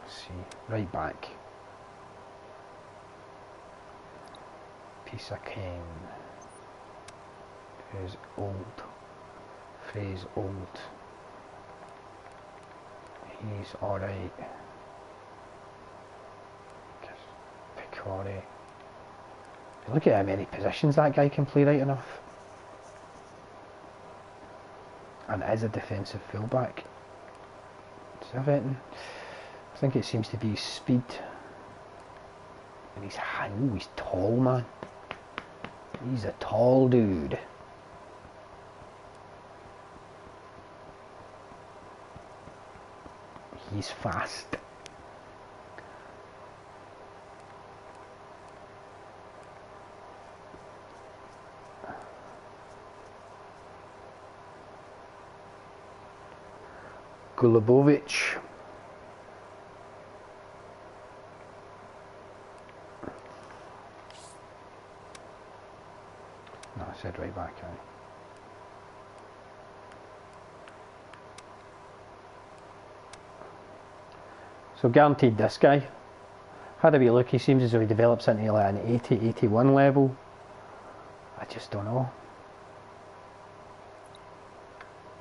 Let's see, right back. Pisaken, who's old. Frey's old. He's alright. Picori. Look at how many positions that guy can play right enough. And is a defensive fullback. Everton. I think it seems to be speed. And he's high. Ooh, he's tall, man. He's a tall dude. He's fast. Golubovic. No, I said right back, right? So guaranteed this guy. Had a wee look, he seems as though he develops into like an 80, 81 level. I just don't know.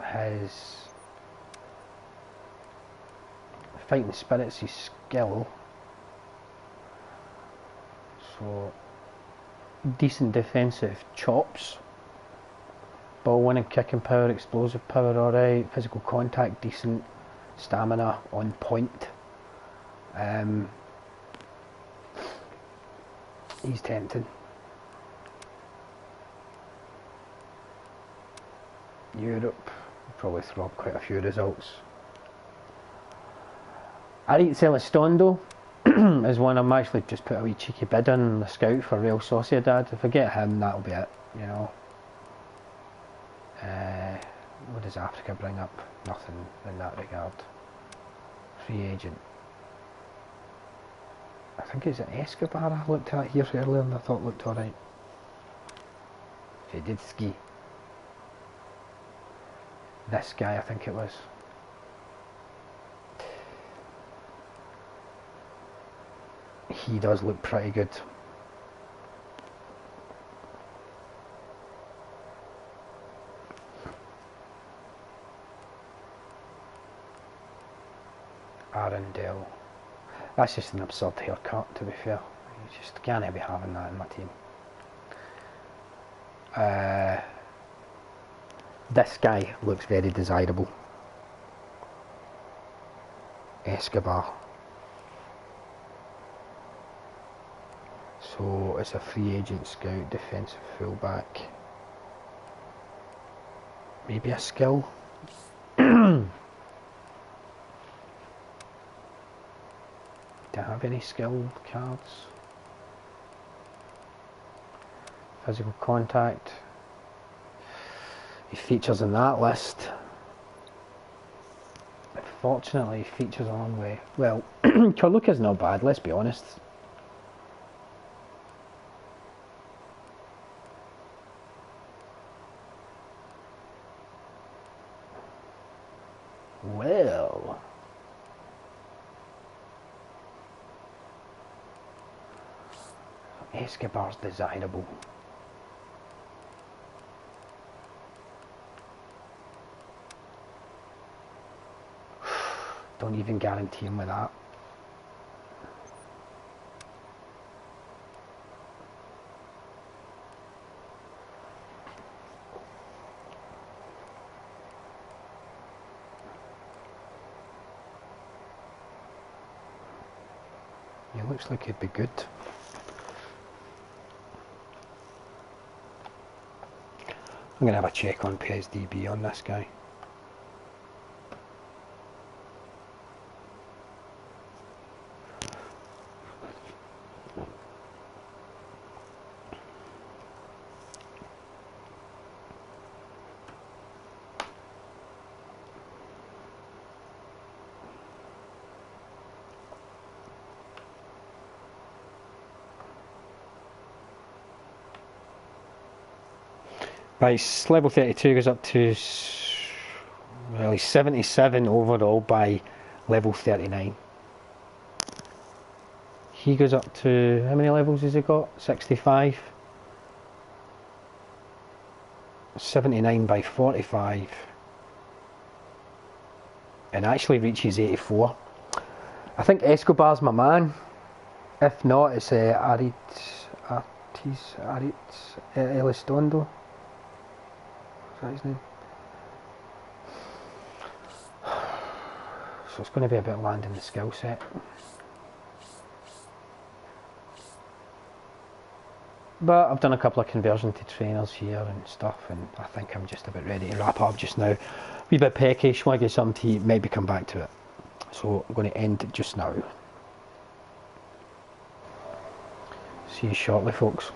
His fighting spirit's his skill. So decent defensive chops. Ball winning, kicking power, explosive power alright. Physical contact decent. Stamina on point. He's tempting. Europe, probably throw up quite a few results. Arit Celistondo is one I'm actually just put a wee cheeky bid on the scout for Real Sociedad. If I get him, that'll be it, you know. What does Africa bring up? Nothing in that regard. Free agent. I think it's an Escobar I looked at here earlier and I thought looked alright. Feditsky. This guy, I think it was. He does look pretty good. Randell. That's just an absurd haircut, to be fair. You just can't be having that in my team. This guy looks very desirable. Escobar. So it's a free agent scout, defensive fullback. Maybe a skill. Do I have any skill cards? Physical contact. He features in that list. Fortunately, he features a long way. Well, Carluca's not bad, let's be honest. Well, Escobar's desirable. Don't even guarantee him with that. He looks like he'd be good. I'm going to have a check on PES DB on this guy. Right, level 32 goes up to, well, he's 77 overall by level 39. He goes up to, how many levels has he got? 65. 79 by 45. And actually reaches 84. I think Escobar's my man. If not, it's Aritz Elizondo. His name. So it's going to be about landing the skill set. But I've done a couple of conversion to trainers here and stuff, and I think I'm just about ready to wrap up just now. Wee bit peckish, want to get something to eat, maybe come back to it. So I'm going to end just now. See you shortly, folks.